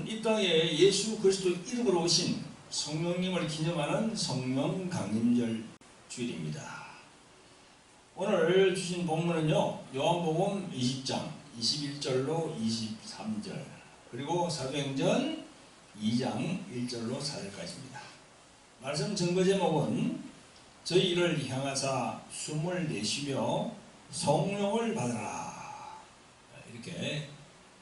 오늘은 이 땅에 예수 그리스도 이름으로 오신 성령님을 기념하는 성령 강림절 주일입니다. 오늘 주신 본문은요, 요한복음 20장 21절로 23절, 그리고 사도행전 2장 1절로 4절까지입니다. 말씀 증거 제목은 저희를 향하사 숨을 내쉬며 성령을 받으라, 이렇게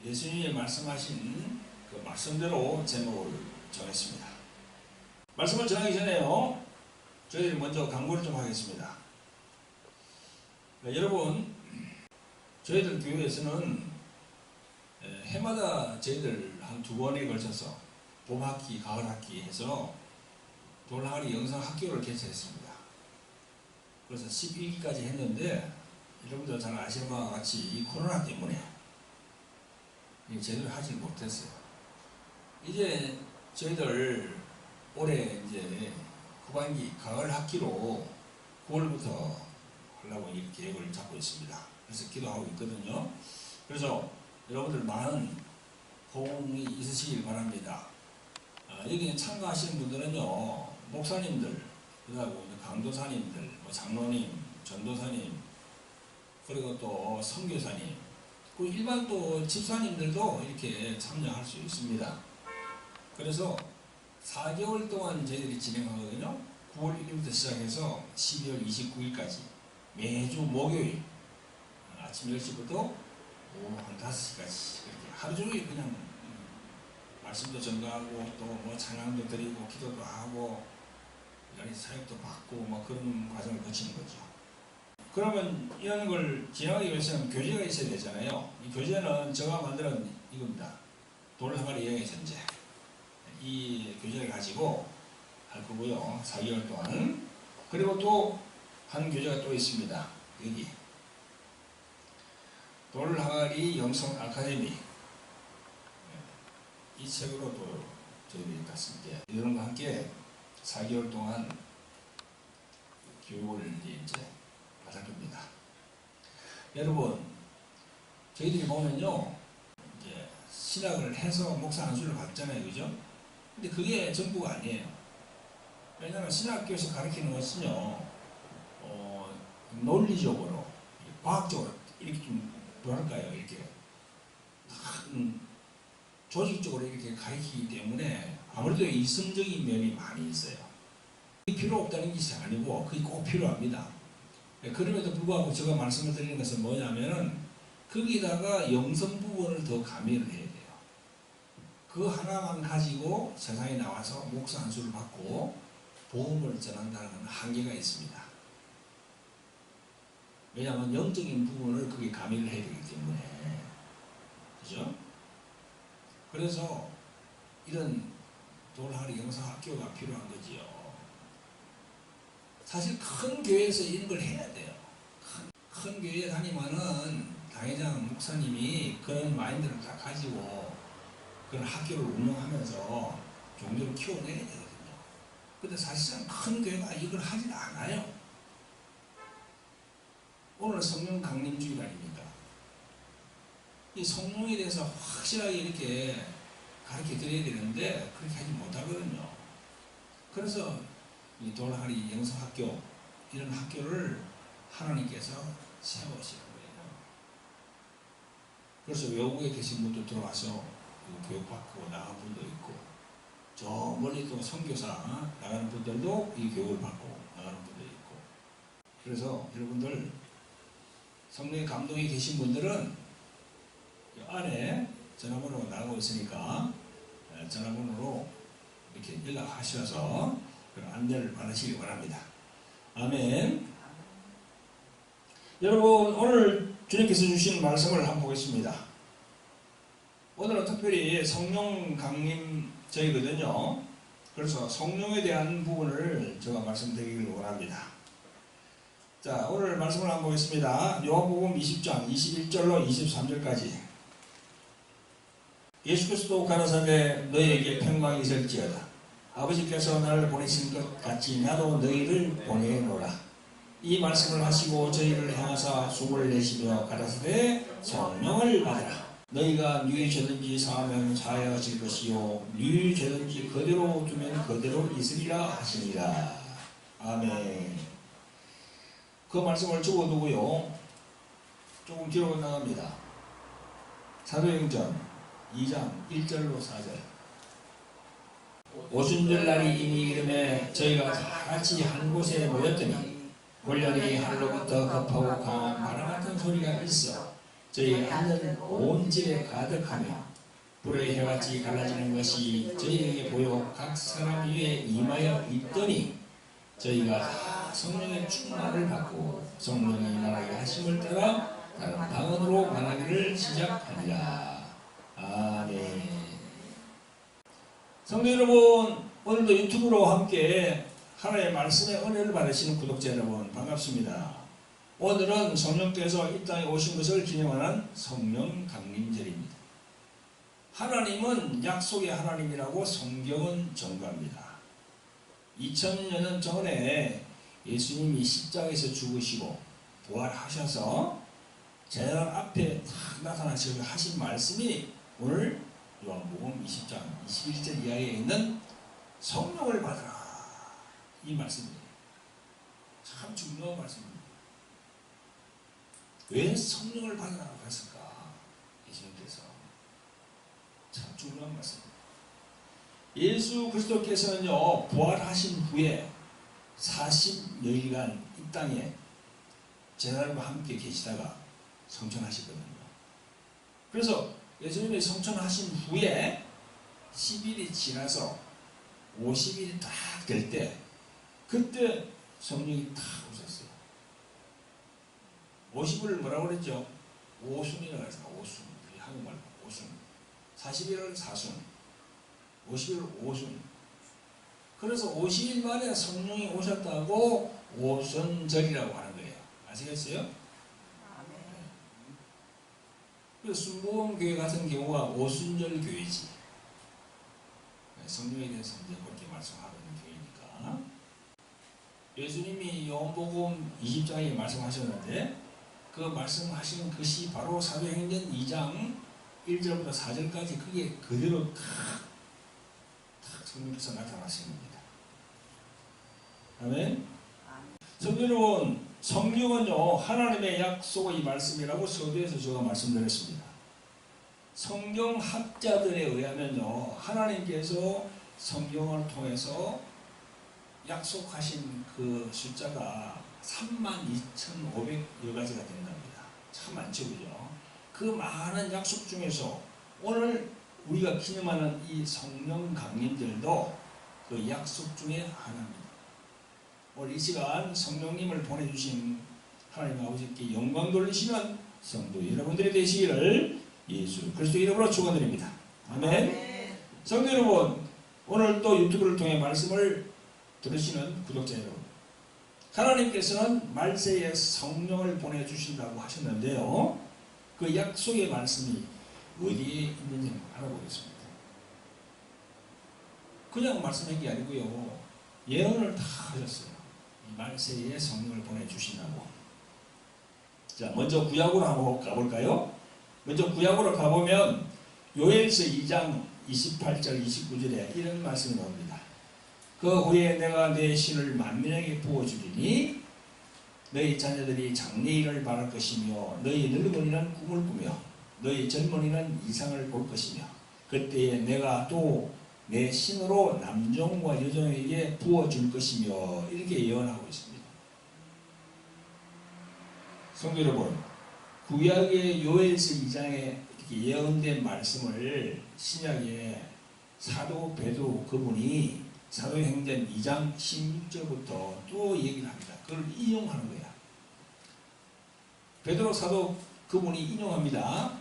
예수님이 말씀하신 그 말씀대로 제목을 정했습니다. 말씀을 정하기 전에요, 저희들 먼저 광고를 좀 하겠습니다. 여러분, 저희들 교회에서는 해마다 저희들 한 2번에 걸쳐서 봄학기, 가을학기 해서 돌항아리 영상학교를 개최했습니다. 그래서 11기까지 했는데, 여러분들 잘 아시는 바와 같이 이 코로나 때문에 제대로 하지 못했어요. 이제 저희들 올해 이제 후반기 가을 학기로 9월부터 하려고 이 계획을 잡고 있습니다. 그래서 기도하고 있거든요. 그래서 여러분들 많은 호응이 있으시길 바랍니다. 여기 참가하시는 분들은요, 목사님들, 그리고 강도사님들, 장로님, 전도사님, 그리고 또 선교사님, 그리고 일반 또 집사님들도 이렇게 참여할 수 있습니다. 그래서 4개월 동안 저희들이 진행하거든요. 9월 1일부터 시작해서 12월 29일까지 매주 목요일 아침 10시부터 오후 한 5시까지 이렇게 하루 종일 그냥 말씀도 전가하고 또 뭐 찬양도 드리고 기도도 하고 사역도 받고 뭐 그런 과정을 거치는 거죠. 그러면 이런 걸 진행하기 위해서는 교재가 있어야 되잖아요. 이 교재는 제가 만든 이겁니다. 돌항아리 여행의 전제. 이 교재를 가지고 할 거고요. 4개월 동안. 그리고 또 한 교재가 또 있습니다. 여기. 돌항아리 영성 아카데미. 이 책으로 또 저희들이 갔습니다. 이런과 함께 4개월 동안 교육을 이제 받을 겁니다. 여러분, 저희들이 보면요, 이제 신학을 해서 목사 안수를 받잖아요, 그죠? 근데 그게 전부가 아니에요. 왜냐하면 신학교에서 가르치는 것은요, 논리적으로, 과학적으로 이렇게 좀 뭐랄까요, 이렇게 조직적으로 이렇게 가르치기 때문에 아무래도 이성적인 면이 많이 있어요. 그게 필요 없다는 것이 아니고 그게 꼭 필요합니다. 그럼에도 불구하고 제가 말씀을 드리는 것은 뭐냐면은 거기다가 영성 부분을 더 가미를 해야 돼요. 그 하나만 가지고 세상에 나와서 목사 안수를 받고 복음을 전한다는 한계가 있습니다. 왜냐하면 영적인 부분을 거기에 가미를 해야 되기 때문에. 그죠? 그래서 이런 돌항아리 영성학교가 필요한 거지요. 사실 큰 교회에서 이런 걸 해야 돼요. 큰 교회에 다니면은 당회장 목사님이 그런 마인드를 다 가지고 그런 학교를 운영하면서 종교를 키워내야 되거든요. 근데 사실상 큰 교회가 이걸 하진 않아요. 오늘 성령 강림주일 아닙니까? 이 성령에 대해서 확실하게 이렇게 가르쳐 드려야 되는데 그렇게 하지 못하거든요. 그래서 이 돌항아리 영성학교, 이런 학교를 하나님께서 세우신 거예요. 그래서 외국에 계신 분도 들어와서 교육받고 나간 분도 있고, 저 멀리 또 선교사 나가는 분들도 이 교육을 받고 나가는 분도 있고. 그래서 여러분들 성령의 감동이 계신 분들은 안에 전화번호가 나가고 있으니까 전화번호로 이렇게 연락하셔서 그런 안내를 받으시기 바랍니다. 아멘. 여러분, 오늘 주님께서 주신 말씀을 한번 보겠습니다. 오늘은 특별히 성령 강림절이거든요. 그래서 성령에 대한 부분을 제가 말씀드리기를 원합니다. 자, 오늘 말씀을 한번 보겠습니다. 요한복음 20장 21절로 23절까지. 예수 그리스도 가라사대 너희에게 평강이 있을지어다. 아버지께서 나를 보내신 것 같이 나도 너희를 보내노라. 이 말씀을 하시고 저희를 향하사 숨을 내쉬며 가라사대 성령을 받으라. 너희가 누이 죄든지 사하면 사하여질 것이요 누이 죄든지 그대로 두면 그대로 있으리라 하시니라. 아멘. 그 말씀을 적어두고요. 조금 뒤로 나갑니다. 사도행전 2장 1절로 4절. 오순절 날이 이미 이름에 저희가 같이 한 곳에 모였더니 골련이 하늘로부터 급하고 강한 바람 같은 소리가 있어 저희 앉은 온 집에 가득하며 불의 해같이 갈라지는 것이 저희에게 보여 각 사람 위에 임하여 있더니 저희가 다 성령의 충만을 받고 성령이 말하게 하심을 따라 다른 방언으로 말하기를 시작하니라. 아멘. 성도 여러분, 오늘도 유튜브로 함께 하나님의 말씀의 은혜를 받으시는 구독자 여러분 반갑습니다. 오늘은 성령께서 이 땅에 오신 것을 기념하는 성령 강림절입니다. 하나님은 약속의 하나님이라고 성경은 전가합니다. 2000년 전에 예수님이 십자가에서 죽으시고 부활하셔서 제단 앞에 딱 나타나셔서 하신 말씀이 오늘 요한복음 20장 21절 이하에 있는 성령을 받으라 이 말씀이에요. 참 중요한 말씀입니다. 왜 성령을 받으라고 했을까? 예수님께서 참 중요한 말씀입니다. 예수 그리스도께서는요 부활하신 후에 40여일간 이 땅에 제자들과 함께 계시다가 성천하시거든요. 그래서 예수님이 성천하신 후에 10일이 지나서 50일이 딱 될 때 그때 성령이 딱 오셨어요. 50을 뭐라고 그랬죠? 오순이라고 해서 오순, 한국말로 오순. 40일을 사순, 50일을 오순. 그래서 50일 만에 성령이 오셨다고 오순절이라고 하는 거예요. 아시겠어요? 그래서 순복음교회 같은 경우가 오순절 교회지. 성령에 대해서 이제 그렇게 말씀하고 있는 교회니까. 예수님이 요한복음 20장에 말씀하셨는데 그 말씀하신 것이 바로 사도행전 2장 1절부터 4절까지 그게 그대로 탁 성령께서 나타나신 겁니다. 아멘. 성도 여러분, 성경은요 하나님의 약속의 말씀이라고 서두에서 제가 말씀드렸습니다. 성경학자들에 의하면요 하나님께서 성경을 통해서 약속하신 그 숫자가 32,500여 가지가 된답니다. 참 많죠, 그죠? 그 많은 약속 중에서 오늘 우리가 기념하는 이 성령 강림절도 그 약속 중에 하나입니다. 오늘 이 시간 성령님을 보내주신 하나님 아버지께 영광 돌리시는 성도 여러분들이 되시기를 예수 그리스도 이름으로 축원드립니다. 아멘. 성도 여러분, 오늘 또 유튜브를 통해 말씀을 들으시는 구독자 여러분, 하나님께서는 말세에 성령을 보내주신다고 하셨는데요, 그 약속의 말씀이 어디에 있는지 알아보겠습니다. 그냥 말씀한 게 아니고요, 예언을 다 하셨어요. 말세에 성령을 보내주신다고. 자, 먼저 구약으로 한번 가볼까요? 먼저 구약으로 가보면 요엘서 2장 28절 29절에 이런 말씀이 나옵니다. 그 후에 내가 내 신을 만민에게 부어주리니 너희 자녀들이 장래일을 바랄 것이며 너희 늙은이는 꿈을 꾸며 너희 젊은이는 이상을 볼 것이며 그때에 내가 또 내 신으로 남종과 여종에게 부어줄 것이며 이렇게 예언하고 있습니다. 성도 여러분, 구약의 요엘서 2장에 이렇게 예언된 말씀을 신약의 사도 베드로 그분이 사도행전 2장 16절부터 또 얘기를 합니다. 그걸 인용하는 거야. 베드로 사도 그분이 인용합니다.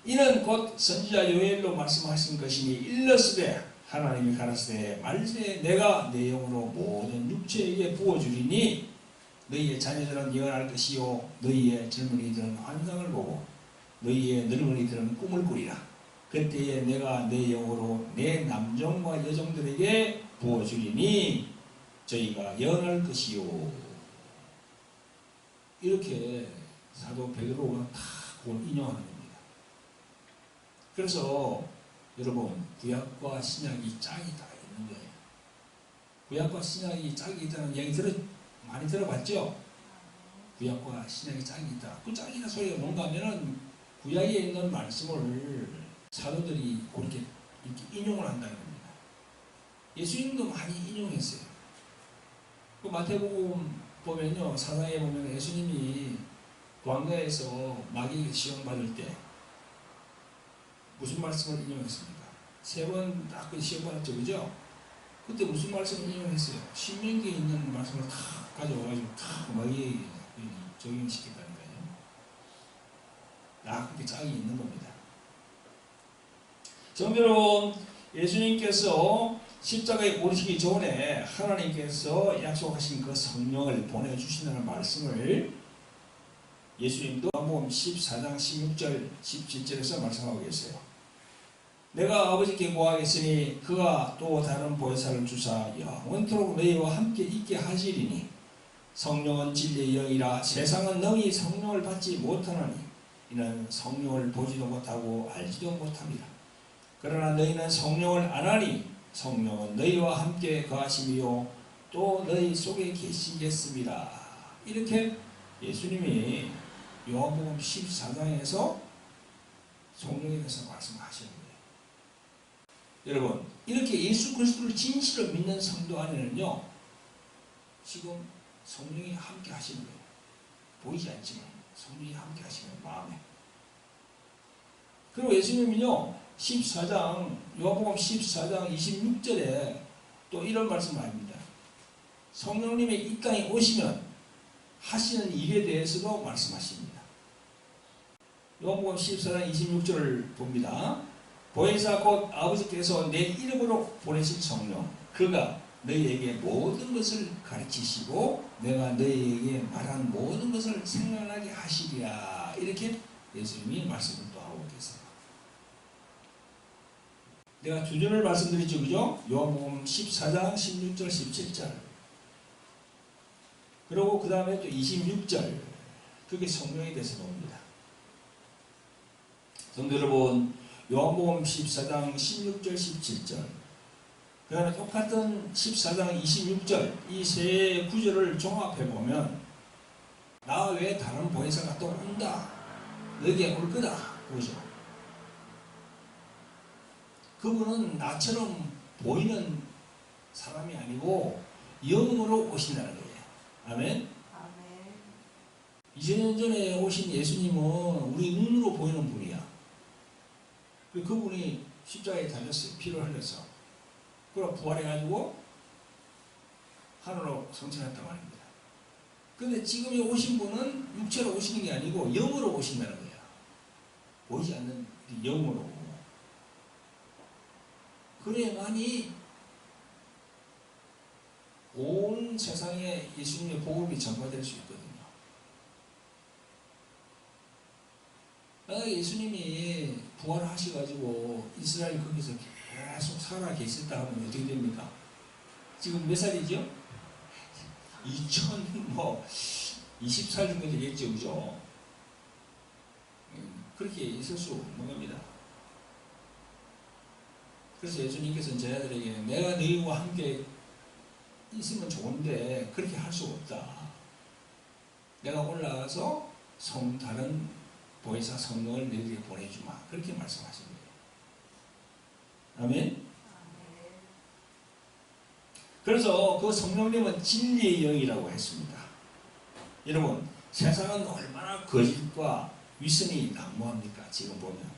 이는 곧 선지자 요엘로 말씀하신 것이니 일렀으되 하나님이 가라사대 말세에 내가 내 영으로 모든 육체에게 부어주리니 너희의 자녀들은 예언할 것이요 너희의 젊은이들은 환상을 보고 너희의 늙은이들은 꿈을 꾸리라. 그때에 내가 내 영으로 내 남종과 여종들에게 부어주리니 저희가 예언할 것이요. 이렇게 사도 베드로가 다 그걸 인용하는 겁니다. 그래서 여러분 구약과 신약이 짝이 다 있는 거예요. 구약과 신약이 짝이 있다는 얘기 많이 들어봤죠? 구약과 신약이 짝이 있다. 그 짝이다 소리가 뭔가 하면은 구약에 있는 말씀을 사도들이 그렇게 이렇게 인용을 한다는 겁니다. 예수님도 많이 인용했어요. 그 마태복음 보면요, 사상에 보면 예수님이 광야에서 마귀에게 시험받을 때 무슨 말씀을 인용했습니까? 3번 딱 그 시험받았죠, 그죠? 그때 무슨 말씀을 인용했어요? 신명기에 있는 말씀을 다 가져와가지고 다 마귀에게 적용시켰다는 거예요. 다 그렇게 짝이 있는 겁니다. 성도 여러분, 예수님께서 십자가에 오르시기 전에 하나님께서 약속하신 그 성령을 보내주신다는 말씀을 예수님도 요한복음 14장 16절 17절에서 말씀하고 계세요. 내가 아버지께 구하겠으니 그가 또 다른 보혜사를 주사 영원토록 너희와 함께 있게 하시리니 성령은 진리의 영이라 세상은 너희 성령을 받지 못하나니 이는 성령을 보지도 못하고 알지도 못합니다. 그러나 너희는 성령을 안하니 성령은 너희와 함께 거하시며 또 너희 속에 계시겠습니다. 이렇게 예수님이 요한복음 14장에서 성령에 대해서 말씀하시는 거예요. 여러분, 이렇게 예수 그리스도를 진실로 믿는 성도 안에는요, 지금 성령이 함께 하시는 거예요. 보이지 않지만 성령이 함께 하시는 마음에. 그리고 예수님은요, 14장, 요한복음 14장 26절에 또 이런 말씀을 합니다. 성령님이 이 땅에 오시면 하시는 일에 대해서도 말씀하십니다. 요한복음 14장 26절을 봅니다. 보혜사 곧 아버지께서 내 이름으로 보내신 성령, 그가 너희에게 모든 것을 가르치시고 내가 너희에게 말한 모든 것을 생각나게 하시리라. 이렇게 예수님이 말씀을 또 하고 계세요. 내가 두 절을 말씀드렸죠, 그죠? 요한복음 14장 16절 17절. 그리고 그 다음에 또 26절. 그게 성령에 대해서 나옵니다. 성도 여러분, 요한복음 14장 16절 17절. 그 다음에 똑같은 14장 26절. 이 세 구절을 종합해보면 나 외에 다른 보혜사가 또 온다. 너에게 올 거다. 그러죠. 그분은 나처럼 보이는 사람이 아니고 영으로 오신다는 거예요. 아멘? 아멘. 2000년 전에 오신 예수님은 우리 눈으로 보이는 분이야. 그분이 십자가에 달렸어요. 피를 흘려서. 그리고 부활해가지고 하늘로 성천했단 말입니다. 근데 지금 오신 분은 육체로 오시는 게 아니고 영으로 오신다는 거예요. 보이지 않는 영으로. 그래야만이 온 세상에 예수님의 복음이 전파될 수 있거든요. 예수님이 부활하셔가지고 이스라엘 거기서 계속 살아 계셨다 하면 어떻게 됩니까? 지금 몇 살이죠? 20살 정도 되겠죠, 그죠? 그렇게 있을 수 없는 겁니다. 그래서 예수님께서는 제자들에게 내가 너희와 함께 있으면 좋은데 그렇게 할 수 없다. 내가 올라가서 다른 보혜사 성령을 너희에게 보내주마. 그렇게 말씀하신 거예요. 아멘? 그래서 그 성령님은 진리의 영이라고 했습니다. 여러분, 세상은 얼마나 거짓과 위선이 난무합니까? 지금 보면.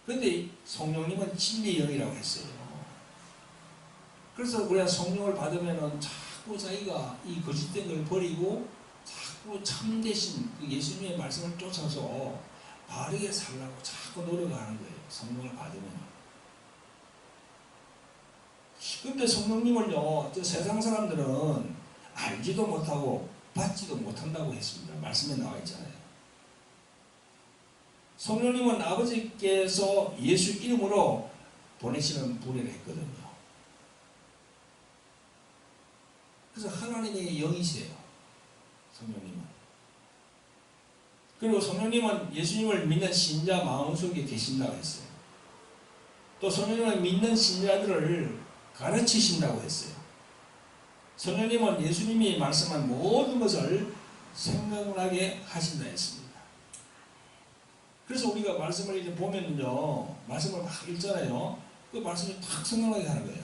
그런데 성령님은 진리의 영이라고 했어요. 그래서 우리가 성령을 받으면 자꾸 자기가 이 거짓된 걸 버리고 자꾸 참되신 그 예수님의 말씀을 쫓아서 바르게 살라고 자꾸 노력하는 거예요. 성령을 받으면. 근데 성령님을요, 저 세상 사람들은 알지도 못하고 받지도 못한다고 했습니다. 말씀에 나와 있잖아요. 성령님은 아버지께서 예수 이름으로 보내시는 분이라 했거든요. 그래서 하나님의 영이세요. 성령님은. 그리고 성령님은 예수님을 믿는 신자 마음속에 계신다고 했어요. 또 성령님은 믿는 신자들을 가르치신다고 했어요. 성령님은 예수님이 말씀한 모든 것을 생각나게 하신다 했습니다. 그래서 우리가 말씀을 이제 보면요, 말씀을 막 읽잖아요. 그 말씀이 탁 생각나게 하는 거예요.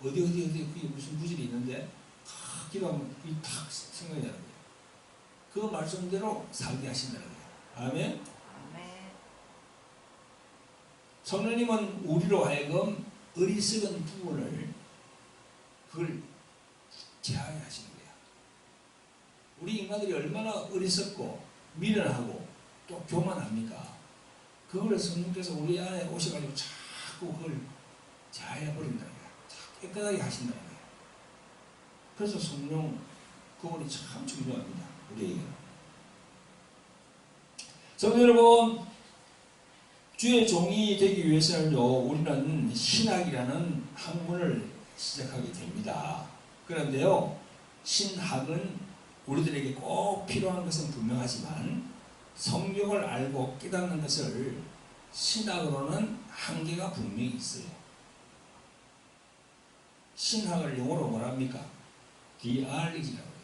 어디 그게 무슨 구절이 있는데 탁 기도하면 그게 탁 생각이 나는 거예요. 그 말씀대로 살게 하신다는 거예요. 아멘. 성령님은 우리로 하여금 어리석은 부분을 그걸 제하게 하시는 거예요. 우리 인간들이 얼마나 어리석고 미련하고 또 교만합니까? 그걸 성령께서 우리 안에 오셔가지고 자꾸 그걸 제하해 버린다는 거예요. 깨끗하게 하신다는 거예요. 그래서 성령 그분이 참 중요합니다. 우리에게. 성도 여러분, 주의 종이 되기 위해서는요, 우리는 신학이라는 학문을 시작하게 됩니다. 그런데요, 신학은 우리들에게 꼭 필요한 것은 분명하지만 성경을 알고 깨닫는 것을 신학으로는 한계가 분명히 있어요. 신학을 영어로 뭐랍니까? 디알리지라고 해요.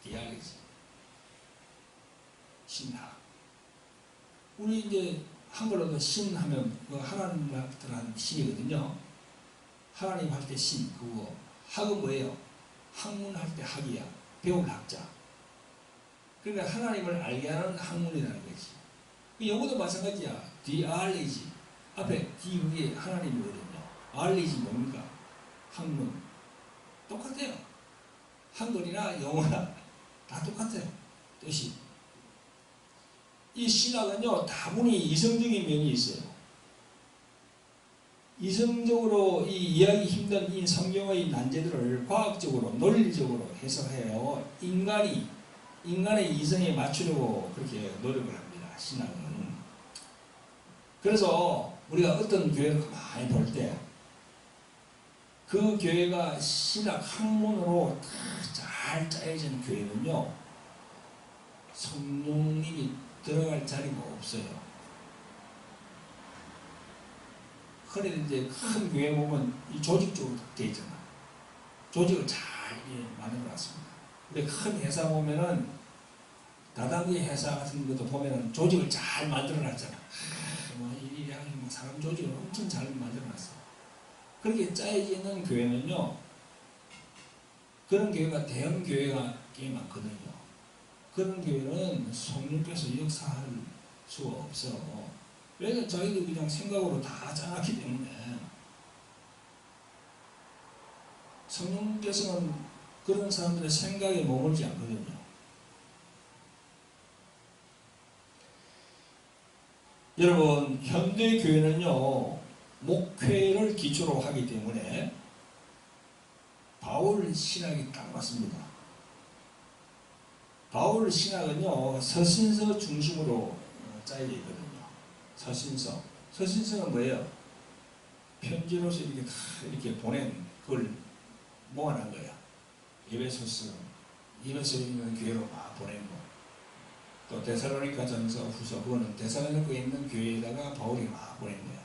디알리지. 신학. 우리 이제 한글로도 신하면 그 하나님한테 하는 신이거든요. 하나님 할 때 신, 그거. 학은 뭐예요? 학문할 때 학이야. 배울 학자. 그러니까 하나님을 알게 하는 학문이라는 거지. 영어도 마찬가지야. 디알리지. 앞에 디 위에 하나님이거든요. 알리지 뭡니까? 학문. 똑같아요. 한글이나 영어나 다 똑같아요. 뜻이. 이 신학은요, 다분히 이성적인 면이 있어요. 이성적으로 이 이해하기 힘든 이 성경의 난제들을 과학적으로, 논리적으로 해석해요. 인간의 이성에 맞추려고 그렇게 노력을 합니다. 신학은. 그래서 우리가 어떤 교회를 많이 볼 때 그 교회가 신학 학문으로 잘 짜여진 교회는요, 성령님이 들어갈 자리가 없어요. 흔히 이제 큰 교회 보면 이 조직적으로 되어 있잖아. 조직을 잘 만들어 놨습니다. 근데 큰 회사 보면은 다단계 회사 같은 것도 보면은 조직을 잘 만들어 놨잖아. 사람 조직을 엄청 잘 만들어 놨어. 그렇게 짜여져 있는 교회는요, 그런 교회가 대형 교회가 꽤 많거든요. 그런 교회는 성령께서 역사할 수가 없어. 왜냐면 자기들 그냥 생각으로 다 짜놨기 때문에. 성령께서는 그런 사람들의 생각에 머물지 않거든요. 여러분, 현대 교회는요, 목회를 기초로 하기 때문에 바울 신학이 딱 맞습니다. 바울 신학은요, 서신서 중심으로 짜여져 있거든요. 서신서. 서신서는 뭐예요? 편지로서 이렇게 다 이렇게 보낸 그걸 모아놓은 거야. 에베소서 있는 교회로 막 보낸 거. 또 데살로니가 전서 후서, 그거는 데살로니가에 있는 교회에다가 바울이 막 보낸 거야.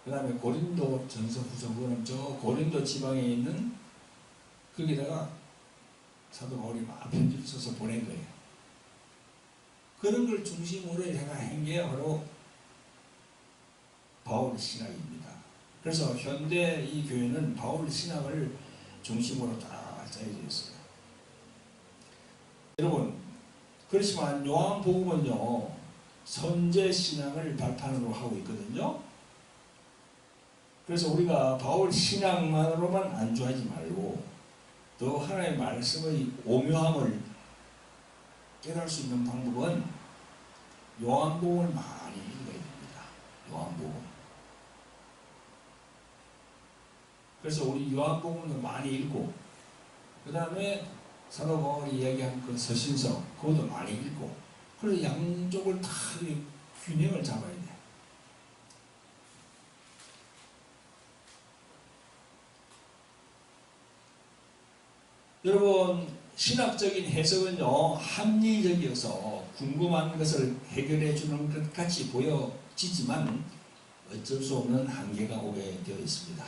그 다음에 고린도 전서 후서, 그거는 저 고린도 지방에 있는 거기다가 사도 바울이 막 편지를 써서 보낸 거예요. 그런 걸 중심으로 제가 한 게 바로 바울 신학입니다. 그래서 현대 이 교회는 바울 신학을 중심으로 다 짜여져 있어요. 여러분, 그렇지만 요한복음은요, 선제 신앙을 발판으로 하고 있거든요. 그래서 우리가 바울 신앙만으로만 안주하지 말고 또 하나님의 말씀의 오묘함을 깨달을 수 있는 방법은 요한복음을 많이 읽어야 됩니다. 요한복음. 그래서 우리 요한복음을 많이 읽고, 그 다음에 사도 바울이 이야기한 그 서신서, 그것도 많이 읽고, 그래서 양쪽을 다 균형을 잡아야 돼. 여러분, 신학적인 해석은요, 합리적이어서 궁금한 것을 해결해 주는 것 같이 보여 지지만 어쩔 수 없는 한계가 오게 되어 있습니다.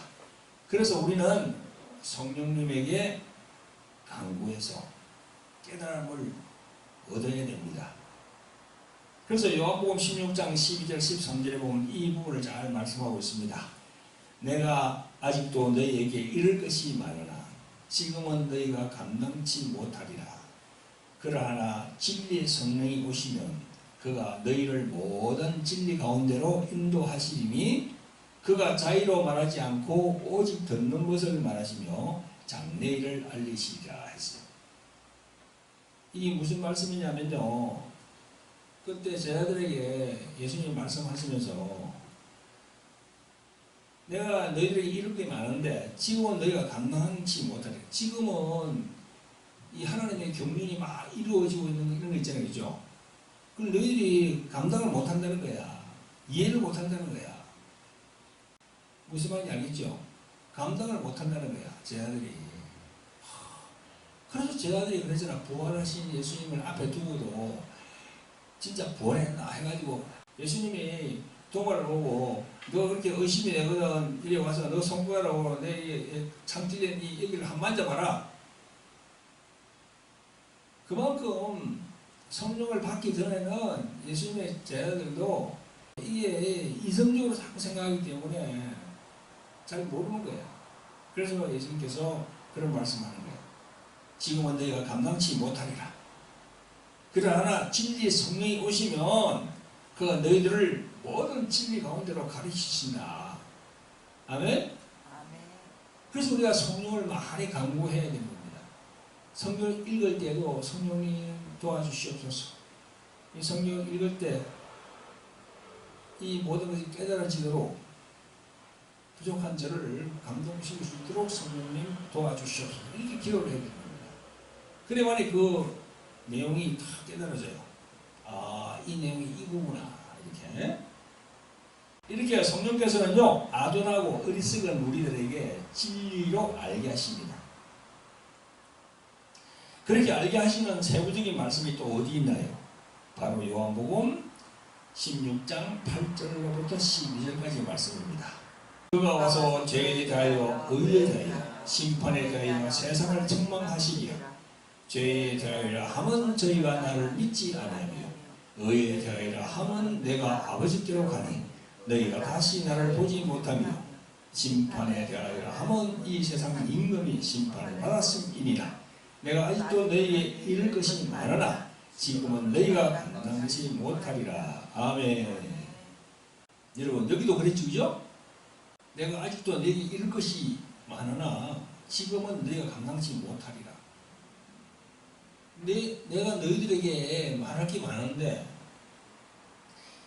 그래서 우리는 성령님에게 간구해서 깨달음을 얻어야 됩니다. 그래서 요한복음 16장 12절 13절에 보면 이 부분을 잘 말씀하고 있습니다. 내가 아직도 너희에게 이를 것이 많으나 지금은 너희가 감당치 못하리라. 그러하나 진리의 성령이 오시면 그가 너희를 모든 진리 가운데로 인도하시리니 그가 자의로 말하지 않고 오직 듣는 것을 말하시며 장래일을 알리시리라 했어요. 이게 무슨 말씀이냐면요, 그때 제자들에게 예수님이 말씀하시면서 내가 너희들에게 이룰 게 많은데 지금은 너희가 감당치 못하리라. 지금은 이 하나님의 경륜이 막 이루어지고 있는 이런 거 있잖아요, 그죠? 그럼 너희들이 감당을 못한다는 거야. 이해를 못한다는 거야. 무슨 말인지 알겠죠? 감당을 못한다는 거야, 제자들이. 그래서 제자들이 그러잖아. 부활하신 예수님을 앞에 두고도 진짜 부활했나 해가지고 예수님이 도발을 오고 너 그렇게 의심이 되거든. 이리 와서 너 손가락으로 내 창 찔린 이 여기를 한 만져봐라. 그만큼 성령을 받기 전에는 예수님의 제자들도 이게 이성적으로 자꾸 생각하기 때문에 잘 모르는 거예요. 그래서 예수님께서 그런 말씀하는 거예요. 지금은 너희가 감당치 못하리라. 그러나 진리의 성령이 오시면 그가 너희들을 모든 진리 가운데로 가르치신다. 아멘? 그래서 우리가 성령을 많이 강구해야 되는 겁니다. 성경을 읽을 때도 성령님 도와주시옵소서. 이 성경을 읽을 때 이 모든 것이 깨달아지도록 부족한 저를 감동시킬 수 있도록 성령님 도와주시옵소서. 이렇게 기도를 해야 됩니다. 그래야만이 그 내용이 다 깨달아져요. 아, 이 내용이 이거구나. 이렇게 성령께서는요, 아둔하고 어리석은 우리들에게 진리로 알게 하십니다. 그렇게 알게 하시는 세부적인 말씀이 또 어디 있나요? 바로 요한복음 16장 8절로부터 12절까지 말씀입니다. 그가 와서 죄에 대하여 의에 대하여 심판에 대하여 세상을 책망하시기에 죄에 대하여라 함은 저희가 나를 믿지 아니하며 의에 대하여라 함은 내가 아버지께로 가니 너희가 다시 나를 보지 못하며 심판에 대하여라 함은 이 세상 임금이 심판을 받았음이니라. 내가 아직도 너희에게 이를 것이 많으나 지금은 너희가 감당치 못하리라. 아멘. 여러분 여기도 그랬죠, 그죠? 내가 아직도 너희에게 이를 것이 많으나 지금은 너희가 감당치 못하리라. 내가 너희들에게 말할 게 많은데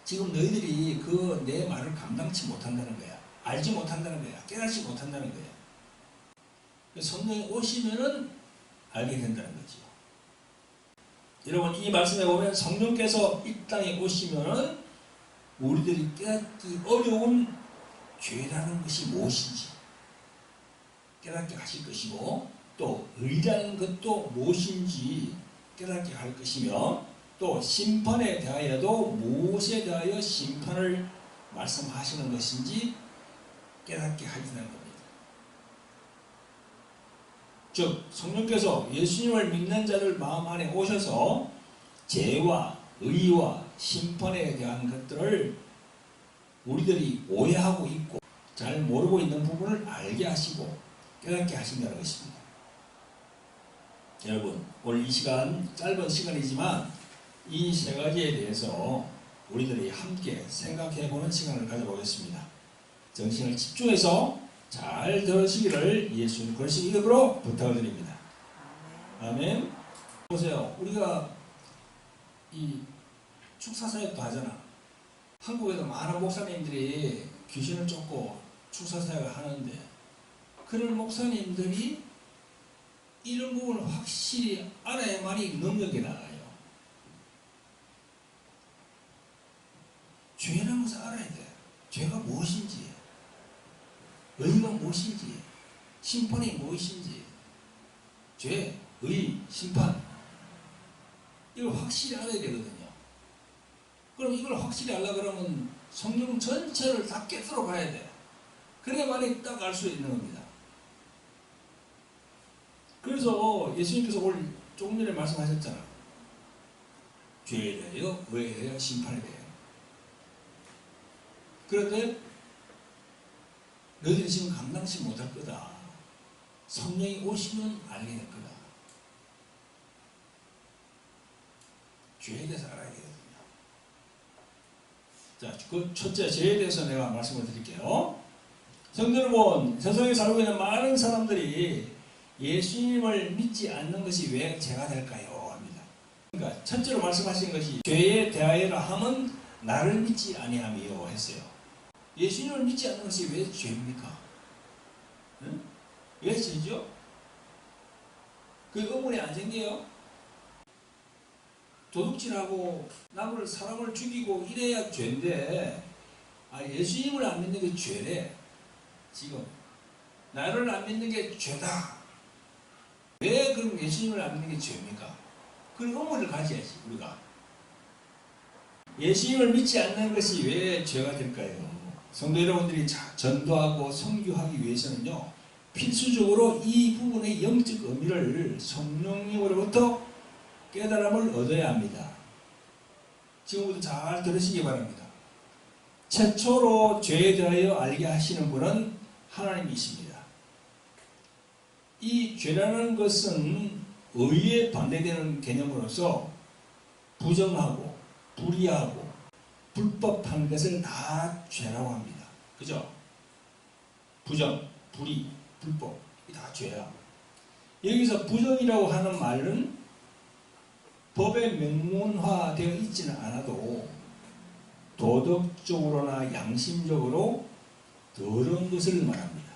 지금 너희들이 그 내 말을 감당치 못한다는 거야. 알지 못한다는 거야. 깨닫지 못한다는 거야. 성령이 오시면은 알게 된다는 거죠. 여러분 이 말씀에 보면 성령께서 이 땅에 오시면은 우리들이 깨닫기 어려운 죄라는 것이 무엇인지 깨닫게 하실 것이고 또 의라는 것도 무엇인지 깨닫게 할 것이며 또 심판에 대하여도 무엇에 대하여 심판을 말씀하시는 것인지 깨닫게 하시는 겁니다. 즉 성령께서 예수님을 믿는 자들 마음 안에 오셔서 죄와 의와 심판에 대한 것들을 우리들이 오해하고 있고 잘 모르고 있는 부분을 알게 하시고 깨닫게 하신다는 것입니다. 여러분 오늘 이 시간 짧은 시간이지만 이 세 가지에 대해서 우리들이 함께 생각해보는 시간을 가져보겠습니다. 정신을 집중해서 잘 들으시기를 예수님 그리스도의 이름으로 부탁을 드립니다. 아멘. 보세요. 우리가 이 축사사역도 하잖아. 한국에도 많은 목사님들이 귀신을 쫓고 축사사역을 하는데 그런 목사님들이 이런 부분을 확실히 알아야만이 능력이 나아요. 죄라는 것을 알아야 돼. 죄가 무엇인지, 의가 무엇인지, 심판이 무엇인지, 죄, 의, 심판 이걸 확실히 알아야 되거든요. 그럼 이걸 확실히 알려고 그러면 성경 전체를 다 깨뜨려 가야 돼. 그래야만이 딱 알 수 있는 겁니다. 그래서 예수님께서 오늘 조금 전에 말씀하셨잖아. 죄에 대하여, 의에 대하여, 심판에 대하여. 그런데 너희들이 지금 감당치 못할 거다. 성령이 오시면 알게 될 거다. 죄에 대해서 알아야 되거든요. 자, 그 첫째, 죄에 대해서 내가 말씀을 드릴게요. 성도 여러분, 세상에 살고 있는 많은 사람들이 예수님을 믿지 않는 것이 왜 죄가 될까요? 합니다. 그러니까 첫째로 말씀하신 것이 죄에 대하여라 함은 나를 믿지 아니함이요 했어요. 예수님을 믿지 않는 것이 왜 죄입니까? 응? 왜 죄죠? 그 의문이 안 생겨요? 도둑질하고 사람을 죽이고 이래야 죄인데 예수님을 안 믿는 게 죄래. 지금 나를 안 믿는 게 죄다. 왜 그럼 예수님을 안 믿는 게 죄입니까? 그런 의문을 가져야지 우리가. 예수님을 믿지 않는 것이 왜 죄가 될까요? 성도 여러분들이 전도하고 선교하기 위해서는요, 필수적으로 이 부분의 영적 의미를 성령님으로부터 깨달음을 얻어야 합니다. 지금부터 잘 들으시기 바랍니다. 최초로 죄에 대하여 알게 하시는 분은 하나님이십니다. 이 죄라는 것은 의에 반대되는 개념으로서 부정하고 불의하고 불법한 것을 다 죄라고 합니다. 그죠? 부정, 불의, 불법 이 다 죄야. 여기서 부정이라고 하는 말은 법에 명문화되어 있지는 않아도 도덕적으로나 양심적으로 더러운 것을 말합니다.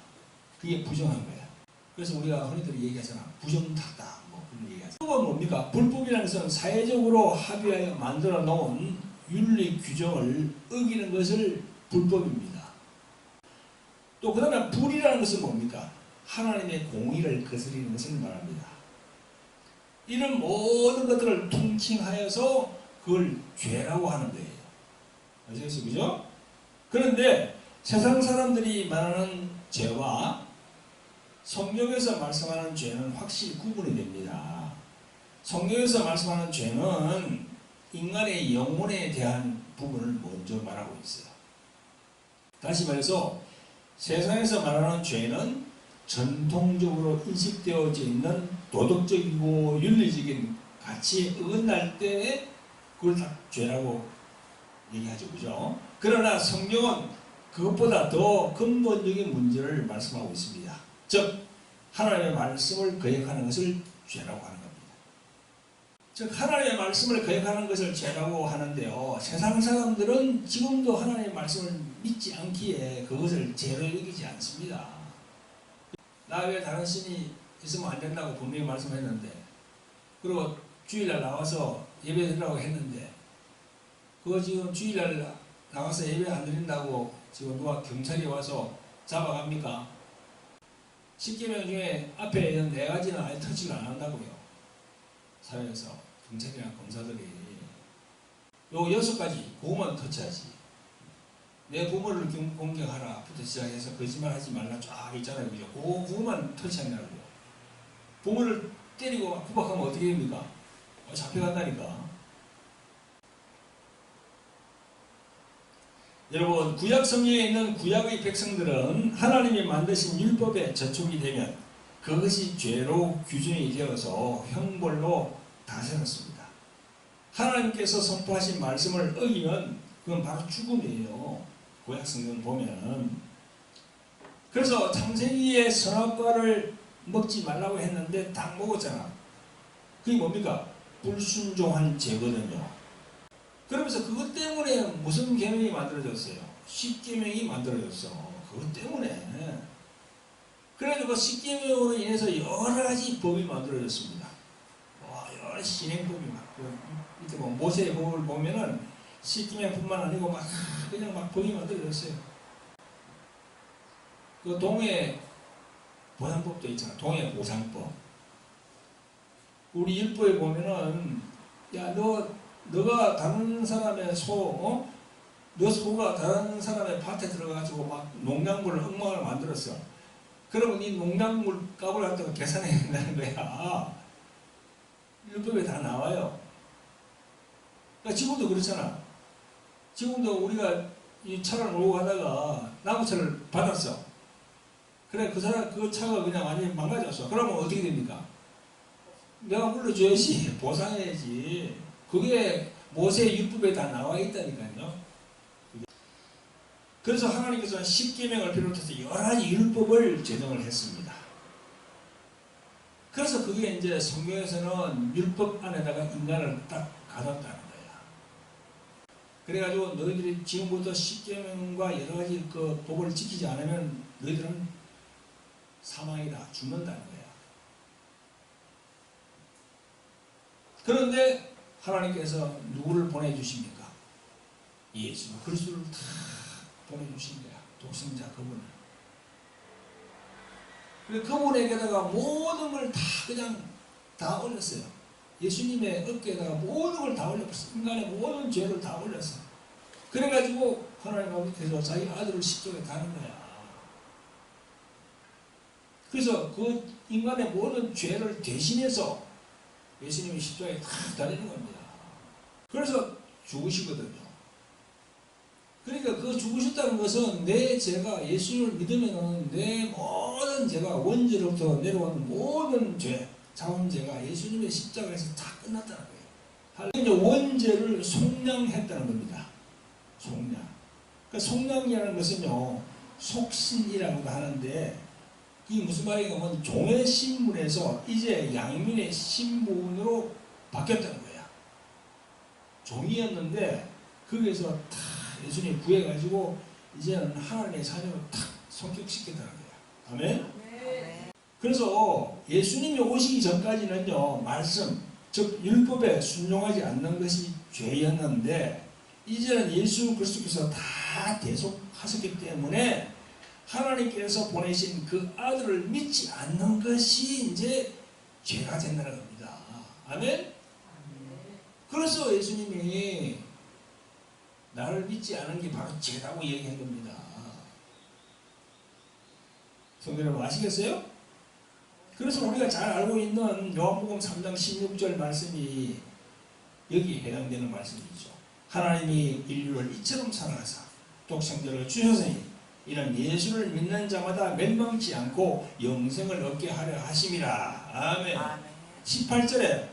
그게 부정한 거야. 그래서 우리가 흔히들 얘기하잖아. 부정타다. 뭐 그런 얘기하잖아. 불법은 뭡니까? 불법이라는 것은 사회적으로 합의하여 만들어 놓은 윤리 규정을 어기는 것을 불법입니다. 또 그 다음에 불이라는 것은 뭡니까? 하나님의 공의를 거스리는 것을 말합니다. 이런 모든 것들을 통칭하여서 그걸 죄라고 하는 거예요. 아시겠어요? 그죠? 그런데 세상 사람들이 말하는 죄와 성경에서 말씀하는 죄는 확실히 구분이 됩니다. 성경에서 말씀하는 죄는 인간의 영혼에 대한 부분을 먼저 말하고 있어요. 다시 말해서 세상에서 말하는 죄는 전통적으로 인식되어져 있는 도덕적이고 윤리적인 가치에 어긋날 때 그걸 다 죄라고 얘기하죠. 그죠? 그러나 성경은 그것보다 더 근본적인 문제를 말씀하고 있습니다. 즉 하나님의 말씀을 거역하는 것을 죄라고 하는 겁니다. 즉 하나님의 말씀을 거역하는 것을 죄라고 하는데요, 세상 사람들은 지금도 하나님의 말씀을 믿지 않기에 그것을 죄로 여기지 않습니다. 나 외에 다른 신이 있으면 안 된다고 분명히 말씀했는데, 그리고 주일날 나와서 예배 드리라고 했는데, 그거 지금 주일날 나와서 예배 안 드린다고 지금 누가 경찰이 와서 잡아갑니까? 10계명 중에 앞에 있는 4가지는 아예 터치를 안 한다고요. 사회에서 경찰이나 검사들이 요 6가지 그것만 터치하지. 내 부모를 공격하라부터 시작해서 거짓말하지 말라 쫙 있잖아요. 그죠? 그것만 터치하냐고요. 부모를 때리고 구박하면 어떻게 됩니까? 잡혀간다니까. 여러분, 구약 성경에 있는 구약의 백성들은 하나님이 만드신 율법에 저촉이 되면 그것이 죄로 규정이 되어서 형벌로 다스렸습니다. 하나님께서 선포하신 말씀을 어기면 그건 바로 죽음이에요. 구약 성경을 보면. 그래서 창세기의 선악과를 먹지 말라고 했는데 딱 먹었잖아. 그게 뭡니까? 불순종한 죄거든요. 그러면서 그것 때문에 무슨 계명이 만들어졌어요? 10계명이 만들어졌어. 그것 때문에. 그래가지고 10계명으로 인해서 여러 가지 법이 만들어졌습니다. 여러 신행법이 막, 밑에 뭐 모세의 법을 보면은 10계명뿐만 아니고 막 그냥 막 법이 만들어졌어요. 그 동해 보상법도 있잖아. 동해 보상법. 우리 율법에 보면은 야, 너가 다른 사람의 소, 너 소가 다른 사람의 밭에 들어가지고 막 농작물을 엉망을 만들었어. 그러면 이 농작물 값을 갖다가 계산해야 된다는 거야. 율법에 다 나와요. 그러니까 지금도 그렇잖아. 지금도 우리가 이 차를 몰고 가다가 나무차를 받았어. 그래, 그 사람, 그 차가 그냥 완전히 망가졌어. 그러면 어떻게 됩니까? 내가 물러줘야지. 보상해야지. 그게 모세 율법에 다 나와 있다니까요. 그래서 하나님께서는 십계명을 비롯해서 여러 가지 율법을 제정을 했습니다. 그래서 그게 이제 성경에서는 율법 안에다가 인간을 딱 가뒀다는 거야. 그래가지고 너희들이 지금부터 십계명과 여러 가지 그 법을 지키지 않으면 너희들은 사망이다, 죽는다는 거야. 그런데 하나님께서 누구를 보내주십니까? 예수 그리스도를 다 보내주신 거야. 독생자 그분을. 그분에게다가 모든 걸 다 그냥 다 올렸어요. 예수님의 어깨에다가 모든 걸 다 올렸어. 인간의 모든 죄를 다 올렸어. 그래가지고 하나님 아버지께서 자기 아들을 십자가에 다는 거야. 그래서 그 인간의 모든 죄를 대신해서 예수님이 십자가에 다 달리는 겁니다. 그래서 죽으시거든요. 그러니까 그 죽으셨다는 것은 내 죄가 예수님을 믿으면 내 모든 죄가 원죄로부터 내려오는 모든 죄, 자원죄가 예수님의 십자가에서 다 끝났다는 거예요. 이제 원죄를 속량했다는 겁니다. 속량. 그러니까 속량이라는 것은요, 속신이라고도 하는데 이게 무슨 말인가 하면 종의 신분에서 이제 양민의 신분으로 바뀌었다는 거야. 종이었는데 거기에서 다 예수님이 구해가지고 이제는 하나님의 자녀로 탁 성격시켰다는 거야. 아멘? 네. 그래서 예수님이 오시기 전까지는요, 말씀, 즉 율법에 순종하지 않는 것이 죄였는데 이제는 예수 그리스도께서 다 대속하셨기 때문에 하나님께서 보내신 그 아들을 믿지 않는 것이 이제 죄가 된다는 겁니다. 아멘? 그래서 예수님이 나를 믿지 않은 게 바로 죄라고 얘기한 겁니다. 성도 여러분 아시겠어요? 그래서 우리가 잘 알고 있는 요한복음 3장 16절 말씀이 여기에 해당되는 말씀이죠. 하나님이 인류를 이처럼 사랑하사 독생자를 주셨으니 이는 예수를 믿는 자마다 멸망치 않고 영생을 얻게 하려 하심이라. 아멘. 18절에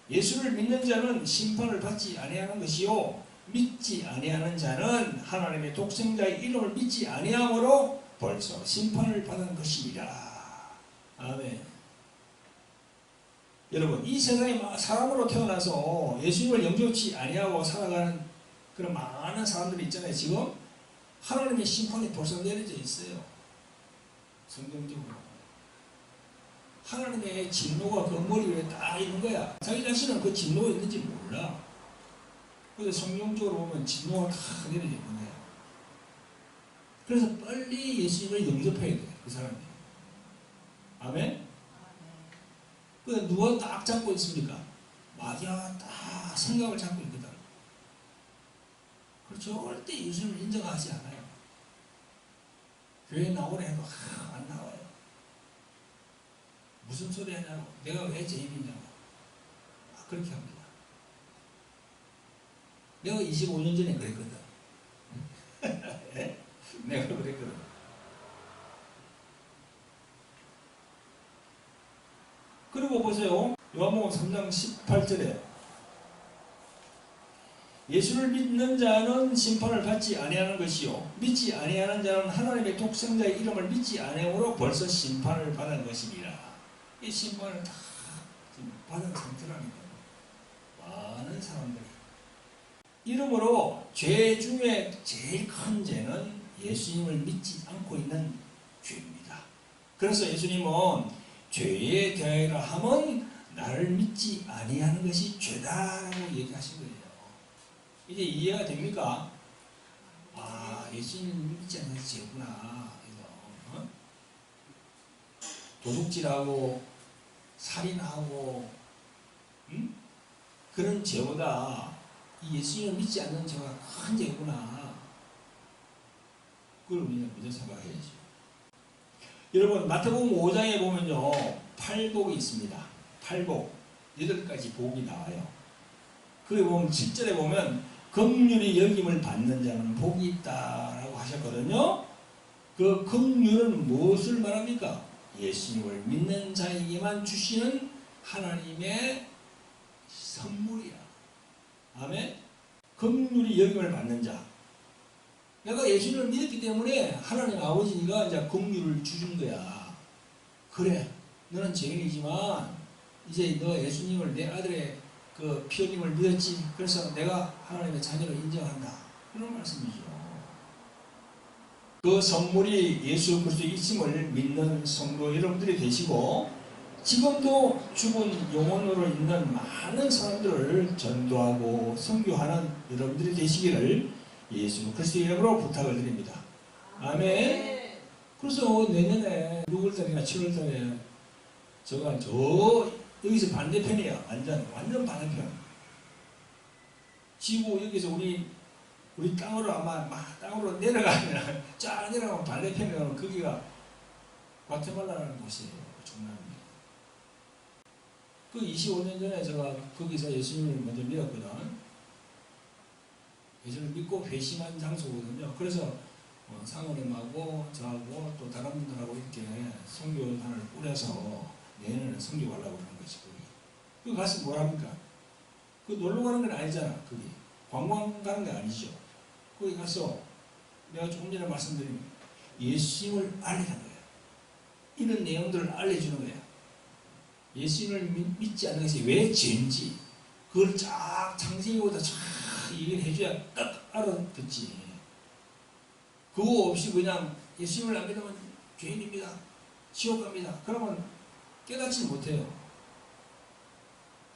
예수를 믿는 자는 심판을 받지 아니하는 것이요 믿지 아니하는 자는 하나님의 독생자의 이름을 믿지 아니함으로 벌써 심판을 받은 것이니라. 아멘. 여러분 이 세상에 사람으로 태어나서 예수님을 영접치 아니하고 살아가는 그런 많은 사람들이 있잖아요. 지금 하나님의 심판이 벌써 내려져 있어요. 성경적으로. 하나님의 진노가 그 머리 위에 딱 있는 거야. 자기 자신은 그 진노가 있는지 몰라. 그래서 성경적으로 보면 진노가 다 내려져 있는 거야. 그래서 빨리 예수님을 영접해야 돼. 그 사람이. 아멘? 그래서 누가 딱 잡고 있습니까? 마귀가 딱 생각을 잡고 있거든. 절대 예수님을 인정하지 않아요. 교회 나오래 해도 안 나와요. 무슨 소리 하냐고. 내가 왜 죄인이냐고. 그렇게 합니다. 내가 25년 전에 그랬거든. 내가 그랬거든. 그리고 보세요. 요한복음 3장 18절에 예수를 믿는 자는 심판을 받지 아니하는 것이요 믿지 아니하는 자는 하나님의 독생자의 이름을 믿지 아니함으로 벌써 심판을 받은 것이니라. 이 심판을 다 받은 상태라니까. 많은 사람들이. 이러므로 죄 중에 제일 큰 죄는 예수님을 믿지 않고 있는 죄입니다. 그래서 예수님은 죄에 대하여 함은 나를 믿지 아니하는 것이 죄다라고 얘기하신 거예요. 이제 이해가 됩니까? 아, 예수님 믿지 않는 것이 죄구나. 이거. 어? 도둑질하고 살인하고 그런 죄보다 이 예수님을 믿지 않는 죄가 큰 죄구나. 그걸 우리는 믿어 생각해야죠. 여러분 마태복음 5장에 보면요. 팔복이 있습니다. 팔복 8가지 복이 나와요. 거기 보면 7절에 보면 긍휼히 여김을 받는 자는 복이 있다라고 하셨거든요. 그 긍휼은 무엇을 말합니까? 예수님을 믿는 자에게만 주시는 하나님의 선물이야. 아멘. 긍휼히 여김을 받는 자. 내가 예수님을 믿었기 때문에 하나님 아버지가 이제 긍휼을 주신 거야. 그래, 너는 죄인이지만 이제 너 예수님을 내 아들의 그 피 흘림을 믿었지. 그래서 내가 하나님의 자녀로 인정한다. 그런 말씀이죠. 그 선물이 예수 그리스도의 있음을 믿는 성도 여러분들이 되시고 지금도 죽은 영혼으로 있는 많은 사람들을 전도하고 선교하는 여러분들이 되시기를 예수 그리스도의 이름으로 부탁을 드립니다. 아멘. 그래서 내년에 6월달이나 7월달에 제가 여기서 반대편이야. 완전 반대편. 지구 여기서 우리 땅으로 아마 막 땅으로 내려가면 쫙 내려가면 반대편에 가면 거기가 과테말라라는 곳이에요. 중남미. 그 25년 전에 제가 거기서 예수님을 먼저 믿었거든. 예수님을 믿고 회심한 장소거든요. 그래서 상원님하고 저하고 또 다른 분들하고 이렇게 선교단을 꾸려서 내년에 선교 가려고 그러는 거지. 거기 가서 뭘 합니까? 그 놀러 가는 건 아니잖아. 거기 관광 가는 게 아니죠. 거기 가서 내가 조금 전에 말씀드린 예수님을 알리는 거야. 이런 내용들을 알려주는 거야. 예수님을 믿지 않는 것이 왜 죄인지 그걸 쫙 창세기보다 쫙 얘기를 해줘야 딱 알아듣지. 그거 없이 그냥 예수님을 안 믿으면 죄인입니다. 지옥 갑니다. 그러면 깨닫지 못해요.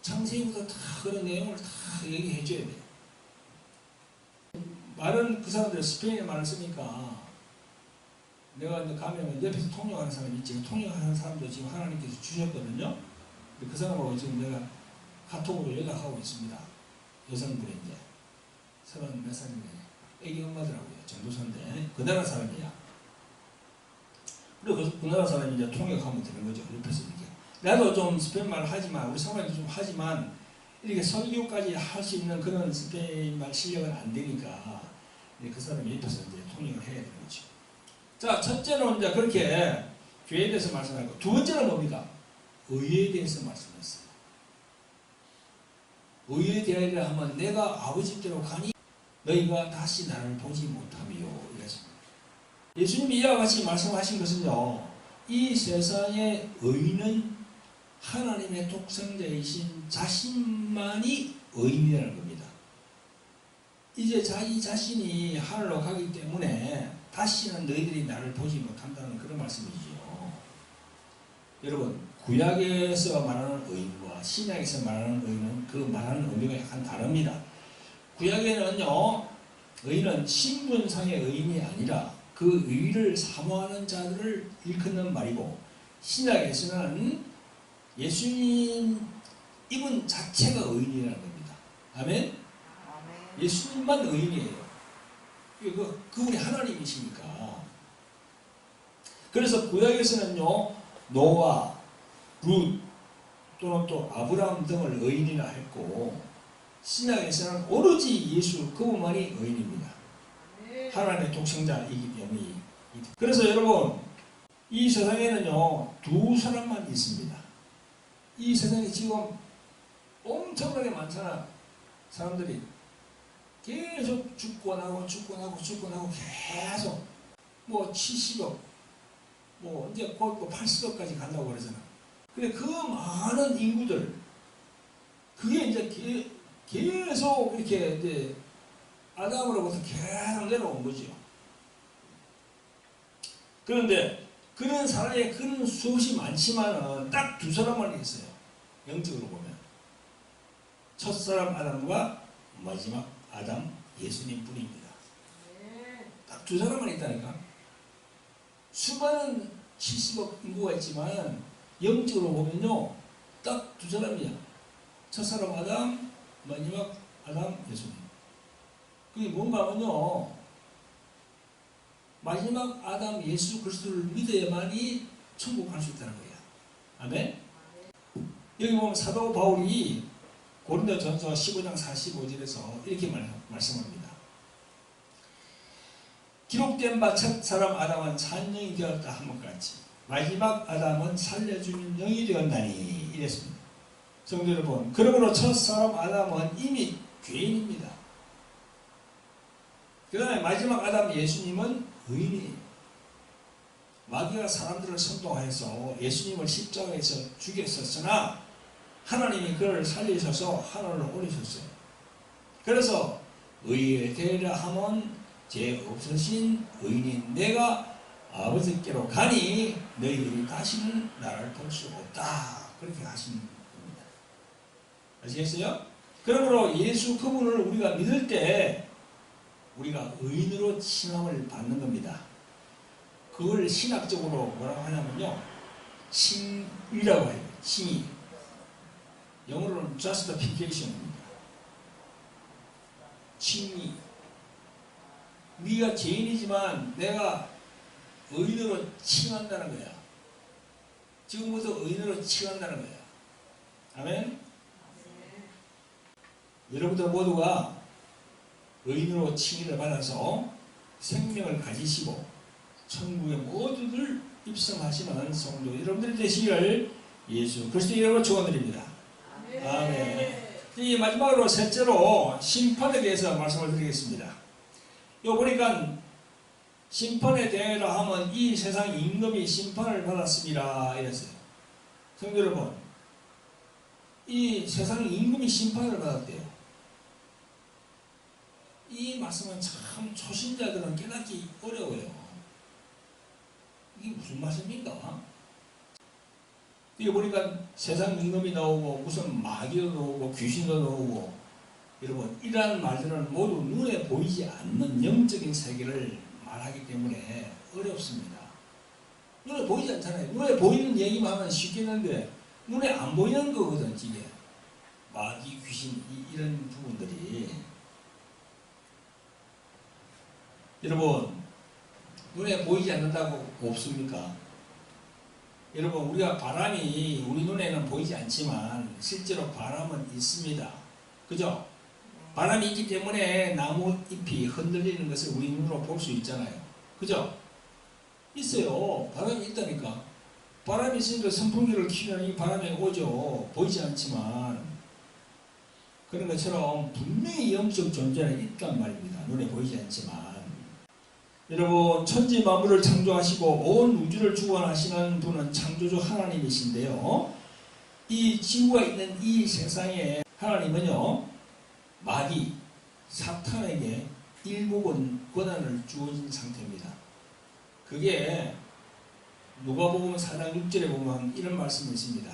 창세기부터 다 그런 내용을 다 얘기해 줘야 돼. 말은 그 사람들 스페인어 말을 쓰니까 내가 이제 가면 옆에서 통역하는 사람이 있지. 통역하는 사람도 지금 하나님께서 주셨거든요. 근데 그 사람하고 지금 내가 카톡으로 연락하고 있습니다. 여성분이 이제 30몇 살인데 애기 엄마더라고요. 전도사인데 그 나라 사람이야. 그리고 그 나라 사람이 이제 통역하면 되는 거죠. 옆에서 이렇게. 나도 좀 스페인 말 하지만 우리 사람이 좀 하지만 이렇게 설교까지 할 수 있는 그런 스페인 말 실력은 안 되니까 그 사람이 옆에서 이제 통역을 해야 되는 거죠. 자, 첫째는 이제 그렇게 교회에 대해서 말씀하고 두 번째는 뭡니까? 의에 대해서 말씀했어요. 의에 대하리라 하면 내가 아버지께로 가니 너희가 다시 나를 보지 못하며 이랬습니다. 예수님이 이와 같이 말씀하신 것은요. 이 세상의 의는 하나님의 독생자이신 자신만이 의인이라는 겁니다. 이제 자기 자신이 하늘로 가기 때문에 다시는 너희들이 나를 보지 못한다는 그런 말씀이지요. 여러분 구약에서 말하는 의인과 신약에서 말하는 의인은 그 말하는 의미가 약간 다릅니다. 구약에는요 의인은 신분상의 의인이 아니라 그 의를 사모하는 자들을 일컫는 말이고 신약에서는 예수님 이분 자체가 의인이라는 겁니다. 아멘? 예수님만 의인이에요. 그분이 하나님이시니까. 그래서 구약에서는요 노아, 룻 또는 또 아브라함 등을 의인이라 했고 신약에서는 오로지 예수 그분만이 의인입니다. 하나님의 독생자이기 때문에. 그래서 여러분 이 세상에는요 두 사람만 있습니다. 이 세상에 지금 엄청나게 많잖아. 사람들이 계속 죽고 나고 계속 뭐 70억 뭐 이제 곧 80억까지 간다고 그러잖아. 근데 그 많은 인구들 그게 이제 계속 이렇게 이제 아담으로부터 계속 내려온 거죠. 그런데 그런 사람의 그런 수없이 많지만은 딱 두 사람만 있어요. 영적으로 보면 첫사람 아담과 마지막 아담 예수님 뿐입니다. 딱 두 사람만 있다니까. 수많은 70억 인구가 있지만 영적으로 보면요 딱 두 사람이야. 첫사람 아담, 마지막 아담 예수님. 그게 뭔가 하면요 마지막 아담 예수 그리스도를 믿어야만이 천국 갈 수 있다는 거예요. 아멘? 여기 보면 사도 바울이 고린도전서 15장 45절에서 이렇게 말씀합니다. 기록된 바 첫 사람 아담은 산영이 되었다 함과 같이 마지막 아담은 살려주는 영이 되었나니 이랬습니다. 성도 여러분, 그러므로 첫 사람 아담은 이미 죄인입니다. 그 다음에 마지막 아담 예수님은 의인이에요. 마귀가 사람들을 선동하여서 예수님을 십자가에서 죽였었으나 하나님이 그를 살리셔서 하늘로 올리셨어요. 그래서 의에 대하여 하면 죄 없으신 의인인 내가 아버지께로 가니 너희들이 다시는 나를 볼 수 없다. 그렇게 하신 겁니다. 아시겠어요? 그러므로 예수 그분을 우리가 믿을 때 우리가 의인으로 칭함을 받는 겁니다. 그걸 신학적으로 뭐라고 하냐면요, 칭의라고 해요. 칭의. 영어로는 justification입니다. 칭의. 네가 죄인이지만 내가 의인으로 칭한다는 거야. 지금부터 의인으로 칭한다는 거야. 아멘? 여러분들 모두가 의인으로 칭의를 받아서 생명을 가지시고 천국에 모두들 입성하시는 성도 여러분들이 되시기를 예수 그리스도의 이름으로 축원드립니다. 아멘. 이 마지막으로 셋째로 심판에 대해서 말씀을 드리겠습니다. 요 보니까 심판에 대하여 하면 이 세상 임금이 심판을 받았습니다 이랬어요. 성도 여러분, 이 세상 임금이 심판을 받았대요. 이 말씀은 참 초신자들은 깨닫기 어려워요. 이게 무슨 말씀입니까? 이게 보니까 세상 임금이 나오고 무슨 마귀도 나오고 귀신도 나오고, 여러분 이러한 말들은 모두 눈에 보이지 않는 영적인 세계를 말하기 때문에 어렵습니다. 눈에 보이지 않잖아요. 눈에 보이는 얘기만 하면 쉽겠는데 눈에 안 보이는 거거든. 이게 마귀, 귀신 이런 부분들이. 여러분 눈에 보이지 않는다고 없습니까? 여러분 우리가 바람이 우리 눈에는 보이지 않지만 실제로 바람은 있습니다. 그죠? 바람이 있기 때문에 나무 잎이 흔들리는 것을 우리 눈으로 볼 수 있잖아요. 그죠? 있어요. 바람이 있다니까. 바람이 있으니까 선풍기를 키우면 이 바람이 오죠. 보이지 않지만. 그런 것처럼 분명히 영적 존재는 있단 말입니다. 눈에 보이지 않지만. 여러분 천지 만물을 창조하시고 온 우주를 주관하시는 분은 창조주 하나님이신데요. 이 지구가 있는 이 세상에 하나님은요, 마귀, 사탄에게 일부분 권한을 주어진 상태입니다. 그게 누가복음 4장 6절에 보면 이런 말씀이 있습니다.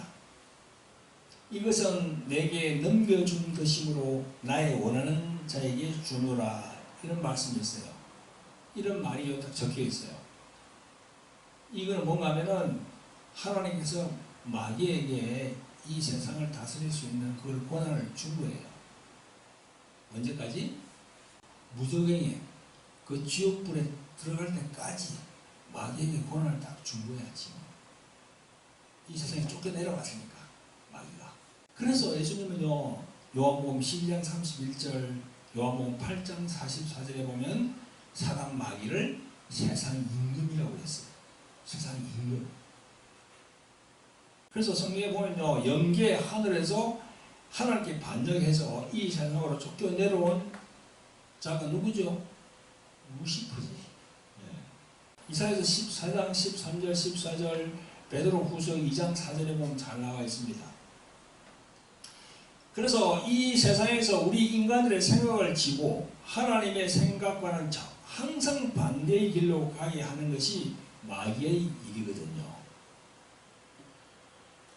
이것은 내게 넘겨준 것이므로 나의 원하는 자에게 주노라. 이런 말씀이 있어요. 이런 말이 적혀 있어요. 이거는 뭔가 하면은 하나님께서 마귀에게 이 세상을 다스릴 수 있는 그걸 권한을 준 거예요. 언제까지? 무적행에 그 지옥불에 들어갈 때까지 마귀에게 권한을 딱 준 거야. 지금 이 세상에 쫓겨내려갔으니까 마귀가. 그래서 예수님은요, 요한복음 12장 31절, 요한복음 8장 44절에 보면 사단 마귀를 세상 임금이라고 했어요. 세상 임금. 그래서 성경에 보면요, 영계 하늘에서 하나님께 반역해서 이 세상으로 쫓겨내려온 자가 누구죠? 루시퍼지. 이사야서 14장 13절 14절, 베드로후서 2장 4절에 보면 잘 나와 있습니다. 그래서 이 세상에서 우리 인간들의 생각을 지고 하나님의 생각과는 항상 반대의 길로 가게 하는 것이 마귀의 일이거든요.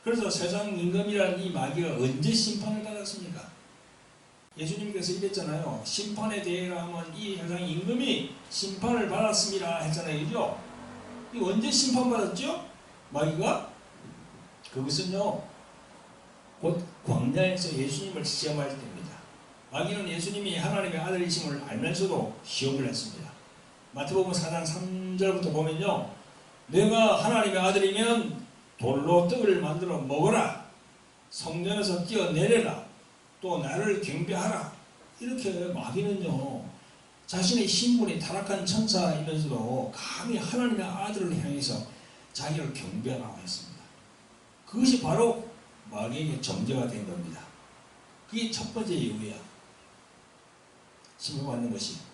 그래서 세상 임금이라는 이 마귀가 언제 심판을 받았습니까? 예수님께서 이랬잖아요. 심판에 대하여 하면 이 세상 임금이 심판을 받았습니다 했잖아요. 그죠? 이거 언제 심판받았죠? 마귀가? 그것은요, 곧 광야에서 예수님을 시험할 때입니다. 마귀는 예수님이 하나님의 아들이심을 알면서도 시험을 했습니다. 마태복음 4장 3절부터 보면요, 내가 하나님의 아들이면 돌로 떡을 만들어 먹어라, 성전에서 뛰어내려라, 또 나를 경배하라. 이렇게 마귀는요, 자신의 신분이 타락한 천사이면서도 감히 하나님의 아들을 향해서 자기를 경배하라고 했습니다. 그것이 바로 마귀에게 정죄가 된 겁니다. 그게 첫 번째 이유야. 신분받는 것이.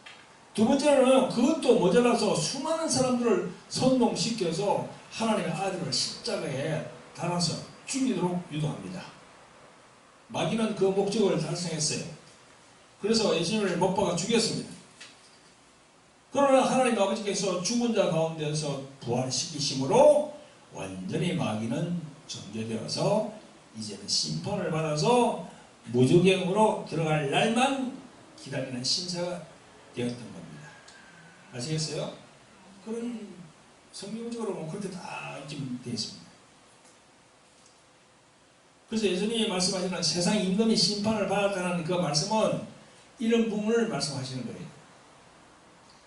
두 번째는 그것도 모자라서 수많은 사람들을 선동시켜서 하나님의 아들을 십자가에 달아서 죽이도록 유도합니다. 마귀는 그 목적을 달성했어요. 그래서 예수님을 못 박아 죽였습니다. 그러나 하나님 아버지께서 죽은 자 가운데서 부활시키심으로 완전히 마귀는 정죄되어서 이제는 심판을 받아서 무저갱으로 들어갈 날만 기다리는 신사가 되었던 겁니다. 아시겠어요? 그런 성경적으로 보면 그렇게 다 되어 있습니다. 그래서 예수님이 말씀하시는 세상 임금이 심판을 받았다는 그 말씀은 이런 부분을 말씀하시는 거예요.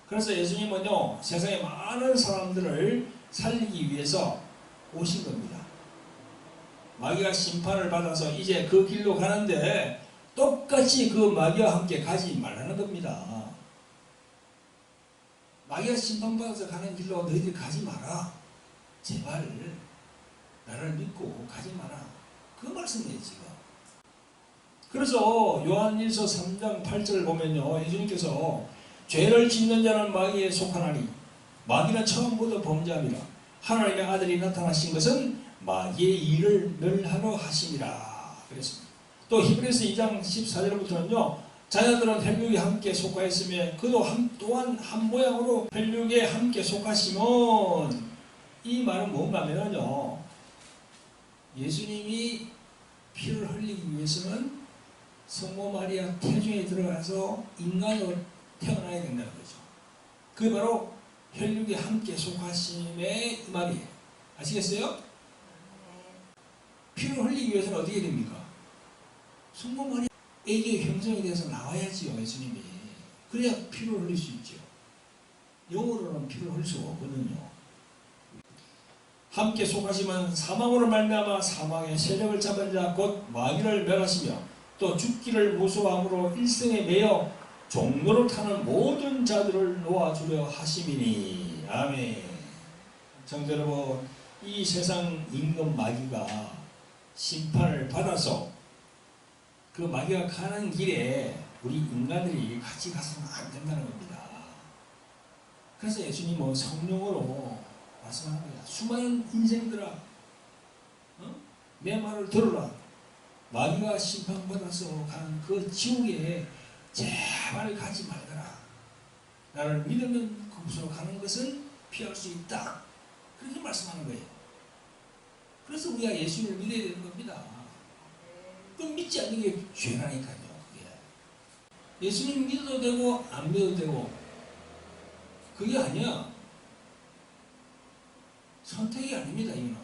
그래서 예수님은요, 세상의 많은 사람들을 살리기 위해서 오신 겁니다. 마귀가 심판을 받아서 이제 그 길로 가는데 똑같이 그 마귀와 함께 가지 말라는 겁니다. 마귀가 심판받아서 가는 길로 너희들이 가지 마라. 제발 나를 믿고 가지 마라. 그 말씀이에요, 지금. 그래서 요한일서 3장 8절을 보면요, 예수님께서 죄를 짓는 자는 마귀에 속하나니 마귀는 처음부터 범죄함이라. 하나님의 아들이 나타나신 것은 마귀의 일을 멸하러 하심이라 그랬습니다. 또 히브리서 2장 14절부터는요, 자녀들은 혈육에 함께 속하였으며 그도 또한 한 모양으로 혈육에 함께 속하시면, 이 말은 뭔가 하면요, 예수님이 피를 흘리기 위해서는 성모 마리아 태중에 들어가서 인간으로 태어나야 된다는 거죠. 그게 바로 혈육에 함께 속하심의 말이에요. 아시겠어요? 피를 흘리기 위해서는 어떻게 됩니까? 성모 마리아에게 형성이 돼서 나와야지요, 예수님이. 그래야 피를 흘릴 수 있죠. 영으로는 피를 흘릴 수가 없거든요. 함께 속하시면 사망으로 말미암아 사망의 세력을 잡은 자 곧 마귀를 멸하시며 또 죽기를 무서워함으로 일생에 매여 종로로 타는 모든 자들을 놓아주려 하심이니. 아멘. 성도 여러분, 이 세상 임금 마귀가 심판을 받아서 그 마귀가 가는 길에 우리 인간들이 같이 가서는 안 된다는 겁니다. 그래서 예수님은 성령으로 말씀하는 거야. 수많은 인생들아, 내 말을 들어라. 마귀가 심판받아서 가는 그 지옥에 제발 가지 말거라. 나를 믿으면 그곳으로 가는 것은 피할 수 있다. 그렇게 말씀하는 거예요. 그래서 우리가 예수님을 믿어야 되는 겁니다. 그럼 믿지 않는 게 죄라니까요. 그게. 예수님 믿어도 되고 안 믿어도 되고 그게 아니야. 선택이 아닙니다. 이거는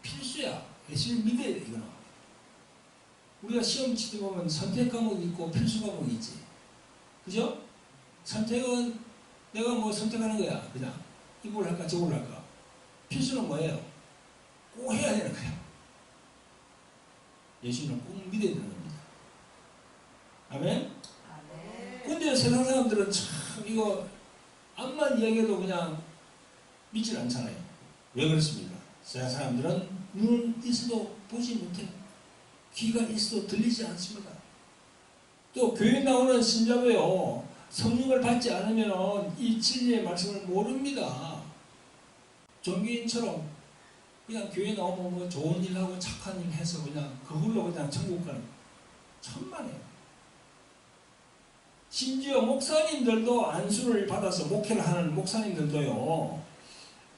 필수야. 예수님 믿어야 돼. 이거는 우리가 시험 치다 보면 선택 과목이 있고 필수 과목이 있지. 그죠? 선택은 내가 뭐 선택하는 거야. 그냥 이걸 할까 저걸 할까. 필수는 뭐예요? 꼭 해야 되는 거야. 예수님은 꼭 믿어야 되는 겁니다. 아멘? 근데 세상 사람들은 참 이거 암만 이야기해도 그냥 믿질 않잖아요. 왜 그렇습니까? 세상 사람들은 눈은 있어도 보지 못해요. 귀가 있어도 들리지 않습니다. 또 교회 나오는 신자도요, 성령을 받지 않으면 이 진리의 말씀을 모릅니다. 종교인처럼 그냥 교회 나오면 뭐 좋은 일 하고 착한 일 해서 그냥 그걸로 그냥 천국 가는, 천만에요. 심지어 목사님들도 안수를 받아서 목회를 하는 목사님들도요,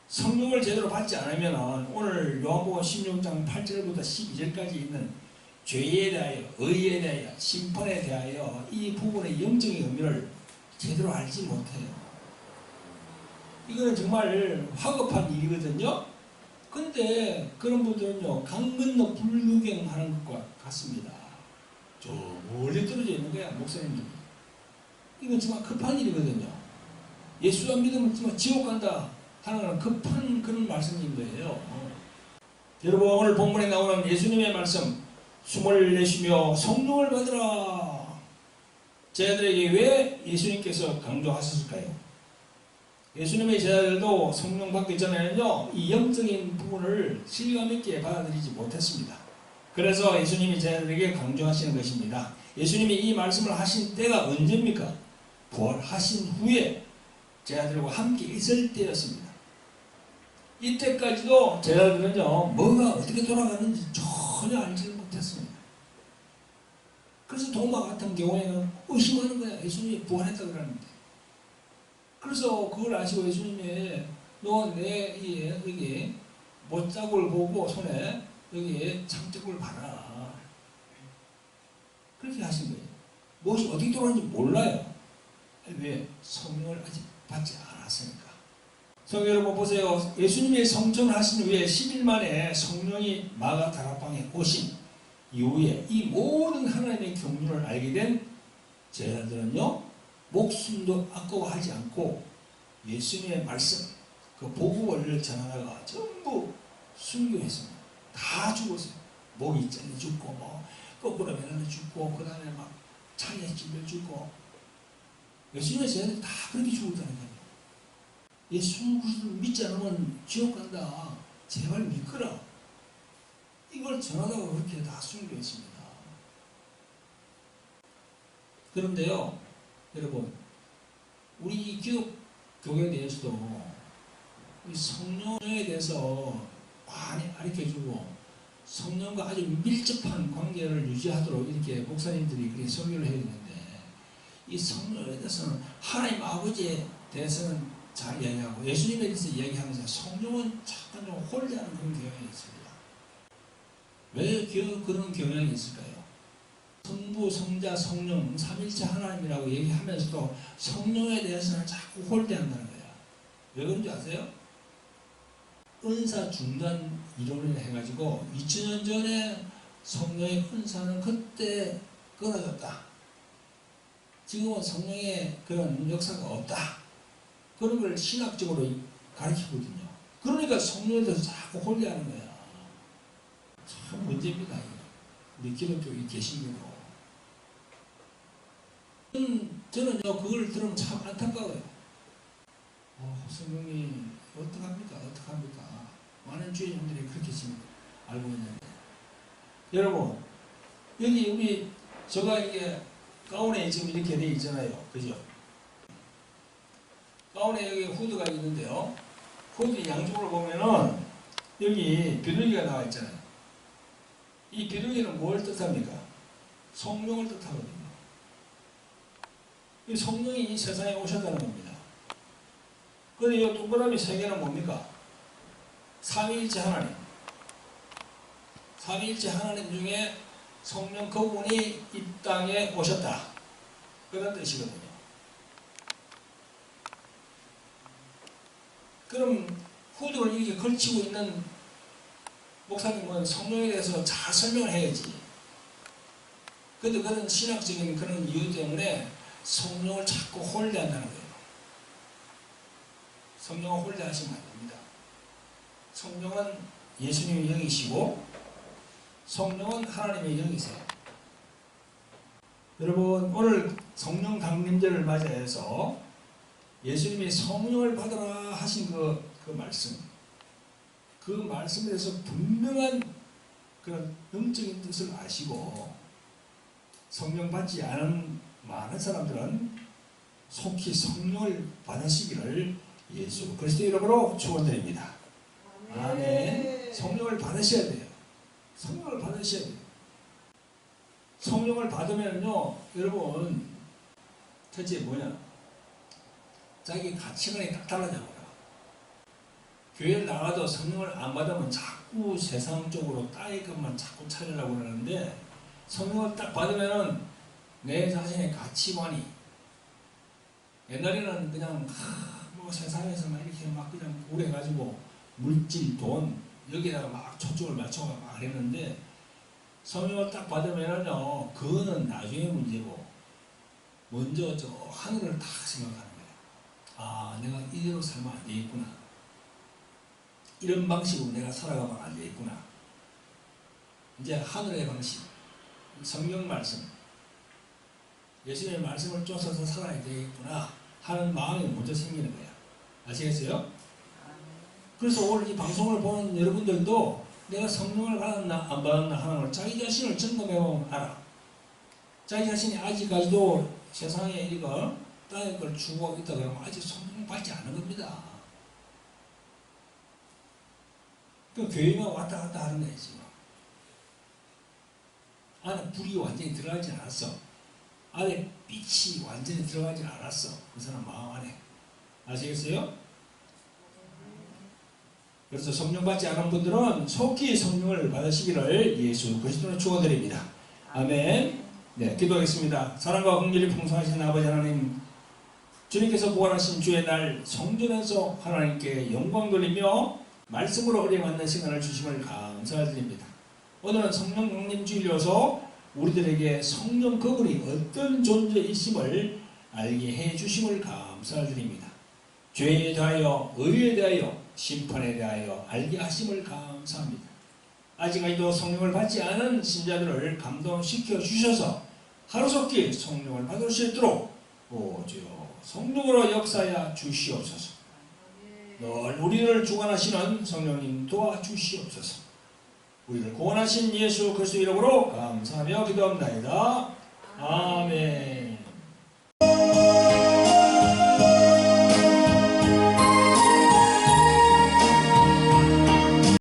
성령을 제대로 받지 않으면 오늘 요한복음 16장 8절부터 12절까지 있는 죄에 대하여, 의에 대하여, 심판에 대하여 이 부분의 영적인 의미를 제대로 알지 못해요. 이거는 정말 화급한 일이거든요. 근데 그런 분들은요, 강 건너 불구경하는 것과 같습니다. 저 멀리 떨어져 있는 거야, 목사님들. 이건 정말 급한 일이거든요. 예수 안 믿으면 지옥 간다 하는 급한 그런 말씀인 거예요. 여러분 오늘 본문에 나오는 예수님의 말씀, 숨을 내쉬며 성령을 받으라. 제자들에게 왜 예수님께서 강조하셨을까요? 예수님의 제자들도 성령 받기 전에는요, 이 영적인 부분을 실감 있게 받아들이지 못했습니다. 그래서 예수님이 제자들에게 강조하시는 것입니다. 예수님이 이 말씀을 하신 때가 언제입니까? 부활하신 후에 제자들과 함께 있을 때였습니다. 이때까지도 제자들은요, 뭐가 어떻게 돌아가는지 전혀 알지를 못했습니다. 그래서 도마 같은 경우에는 의심하는 거야. 예수님이 부활했다고 그러는데. 그래서 그걸 아시고 예수님이 너 내 여기 못자국을 보고 손에 여기에 창자국을 봐라. 그렇게 하신 거예요. 무엇이 어떻게 돌아가는지 몰라요. 왜? 성령을 아직 받지 않았으니까. 성도 여러분 보세요. 예수님이 성천하신 후에 10일 만에 성령이 마가다락방에 오신 이후에 이 모든 하나님의 경륜을 알게 된 제자들은요, 목숨도 아까워하지 않고 예수님의 말씀, 그 복음을 전하다가 전부 순교했습니다. 다 죽었어요. 목이 잘려 죽고, 거꾸로 매달려 죽고, 그 다음에 막 창에 찔려 죽고. 예수님의 제자들이 다 그렇게 죽었다는 거예요. 예수 그리스도를 믿지 않으면 지옥 간다. 제발 믿거라. 이걸 전하다가 그렇게 다 순교했습니다. 그런데요, 여러분, 우리 기독 교회에 대해서도 이 성령에 대해서 많이 가르쳐주고 성령과 아주 밀접한 관계를 유지하도록 이렇게 목사님들이 그렇게 설교를 해야 되는데, 이 성령에 대해서는 하나님 아버지에 대해서는 잘 이야기하고 예수님에 대해서 이야기하면서 성령은 잠깐 좀 홀대하는 그런 경향이 있습니다. 왜 그런 경향이 있을까요? 성부, 성자, 성령, 삼일체 하나님이라고 얘기하면서도 성령에 대해서는 자꾸 홀대한다는 거예요. 왜 그런지 아세요? 은사 중단 이론을 해가지고 2000년 전에 성령의 은사는 그때 끊어졌다. 지금은 성령의 그런 역사가 없다. 그런 걸 신학적으로 가르치거든요. 그러니까 성령에 대해서 자꾸 홀대하는 거야. 참 문제입니다. 우리 기독교의 개신교도. 저는요, 그걸 들으면 참 안타까워요. 성령이 어떡합니까? 많은 주인분들이 그렇게 지금 알고 있는데. 여러분, 여기 제가 이게 가운에 지금 이렇게 돼 있잖아요. 그죠? 가운에 여기 후드가 있는데요. 후드 양쪽으로 보면은 여기 비둘기가 나와 있잖아요. 이 비둘기는 뭘 뜻합니까? 성령을 뜻하거든요. 이 성령이 이 세상에 오셨다는 겁니다. 그런데 이 동그라미 세 개는 뭡니까? 삼위일체 하나님. 삼위일체 하나님 중에 성령 그분이 이 땅에 오셨다. 그런 뜻이거든요. 그럼 후드를 이렇게 걸치고 있는 목사님은 성령에 대해서 잘 설명을 해야지. 그런데 그런 신학적인 그런 이유 때문에 성령을 자꾸 홀대한다는 거예요. 성령을 홀대하시면 안 됩니다. 성령은 예수님의 영이시고 성령은 하나님의 영이세요. 여러분, 오늘 성령 강림절을 맞이해서 예수님이 성령을 받으라 하신 그 말씀, 그 말씀에 대해서 분명한 그런 영적인 뜻을 아시고 성령 받지 않은 많은 사람들은 속히 성령을 받으시기를 예수 그리스도 이름으로 축원드립니다. 아멘. 성령을 받으셔야 돼요. 성령을 받으셔야 돼요. 성령을 받으면요, 여러분, 첫째 뭐냐? 자기 가치관이 딱 달라져요. 교회를 나가도 성령을 안 받으면 자꾸 세상적으로 따위 것만 자꾸 찾으려고 그러는데, 성령을 딱 받으면은 내 자신의 가치관이, 옛날에는 그냥 뭐 세상에서 막 이렇게 막 그냥 우려가지고 물질, 돈 여기다가 막 초점을 맞춰서 막 했는데, 성령을 딱 받으면은요, 그거는 나중에 문제고 먼저 저 하늘을 딱 생각하는 거예요. 아, 내가 이대로 살면 안 되겠구나. 이런 방식으로 내가 살아가면 안 되겠구나. 이제 하늘의 방식, 성경 말씀, 예수님의 말씀을 쫓아서 살아야 되겠구나 하는 마음이 먼저 생기는 거야. 아시겠어요? 그래서 오늘 이 방송을 보는 여러분들도 내가 성령을 받았나 안 받았나 하는 걸 자기 자신을 점검해보면 알아. 자기 자신이 아직까지도 세상에 이거 땅의 걸 추구하고 있다 그러면 아직 성령 받지 않은 겁니다. 그 교회만 왔다 갔다 하는 거야 지금. 안에 불이 완전히 들어가지 않았어. 안에 빛이 완전히 들어가지 않았어. 그 사람 마음 안에. 아시겠어요? 그래서 성령 받지 않은 분들은 속히 성령을 받으시기를 예수 그리스도로 축원드립니다. 아멘. 네, 기도하겠습니다. 사랑과 긍휼이 풍성하신 아버지 하나님, 주님께서 부활하신 주의 날 성전에서 하나님께 영광 돌리며 말씀으로 은혜 받는 시간을 주심을 감사드립니다. 오늘은 성령 강림 주일이어서 우리들에게 성령 그분이 어떤 존재이심을 알게 해 주심을 감사드립니다. 죄에 대하여, 의에 대하여, 심판에 대하여 알게 하심을 감사합니다. 아직까지도 성령을 받지 않은 신자들을 감동시켜 주셔서 하루속히 성령을 받을 수 있도록 주여 성령으로 역사하여 주시옵소서. 늘 우리를 주관하시는 성령님 도와주시옵소서. 우리를 구원하신 예수 그리스도 이름으로 감사하며 기도합니다. 아멘.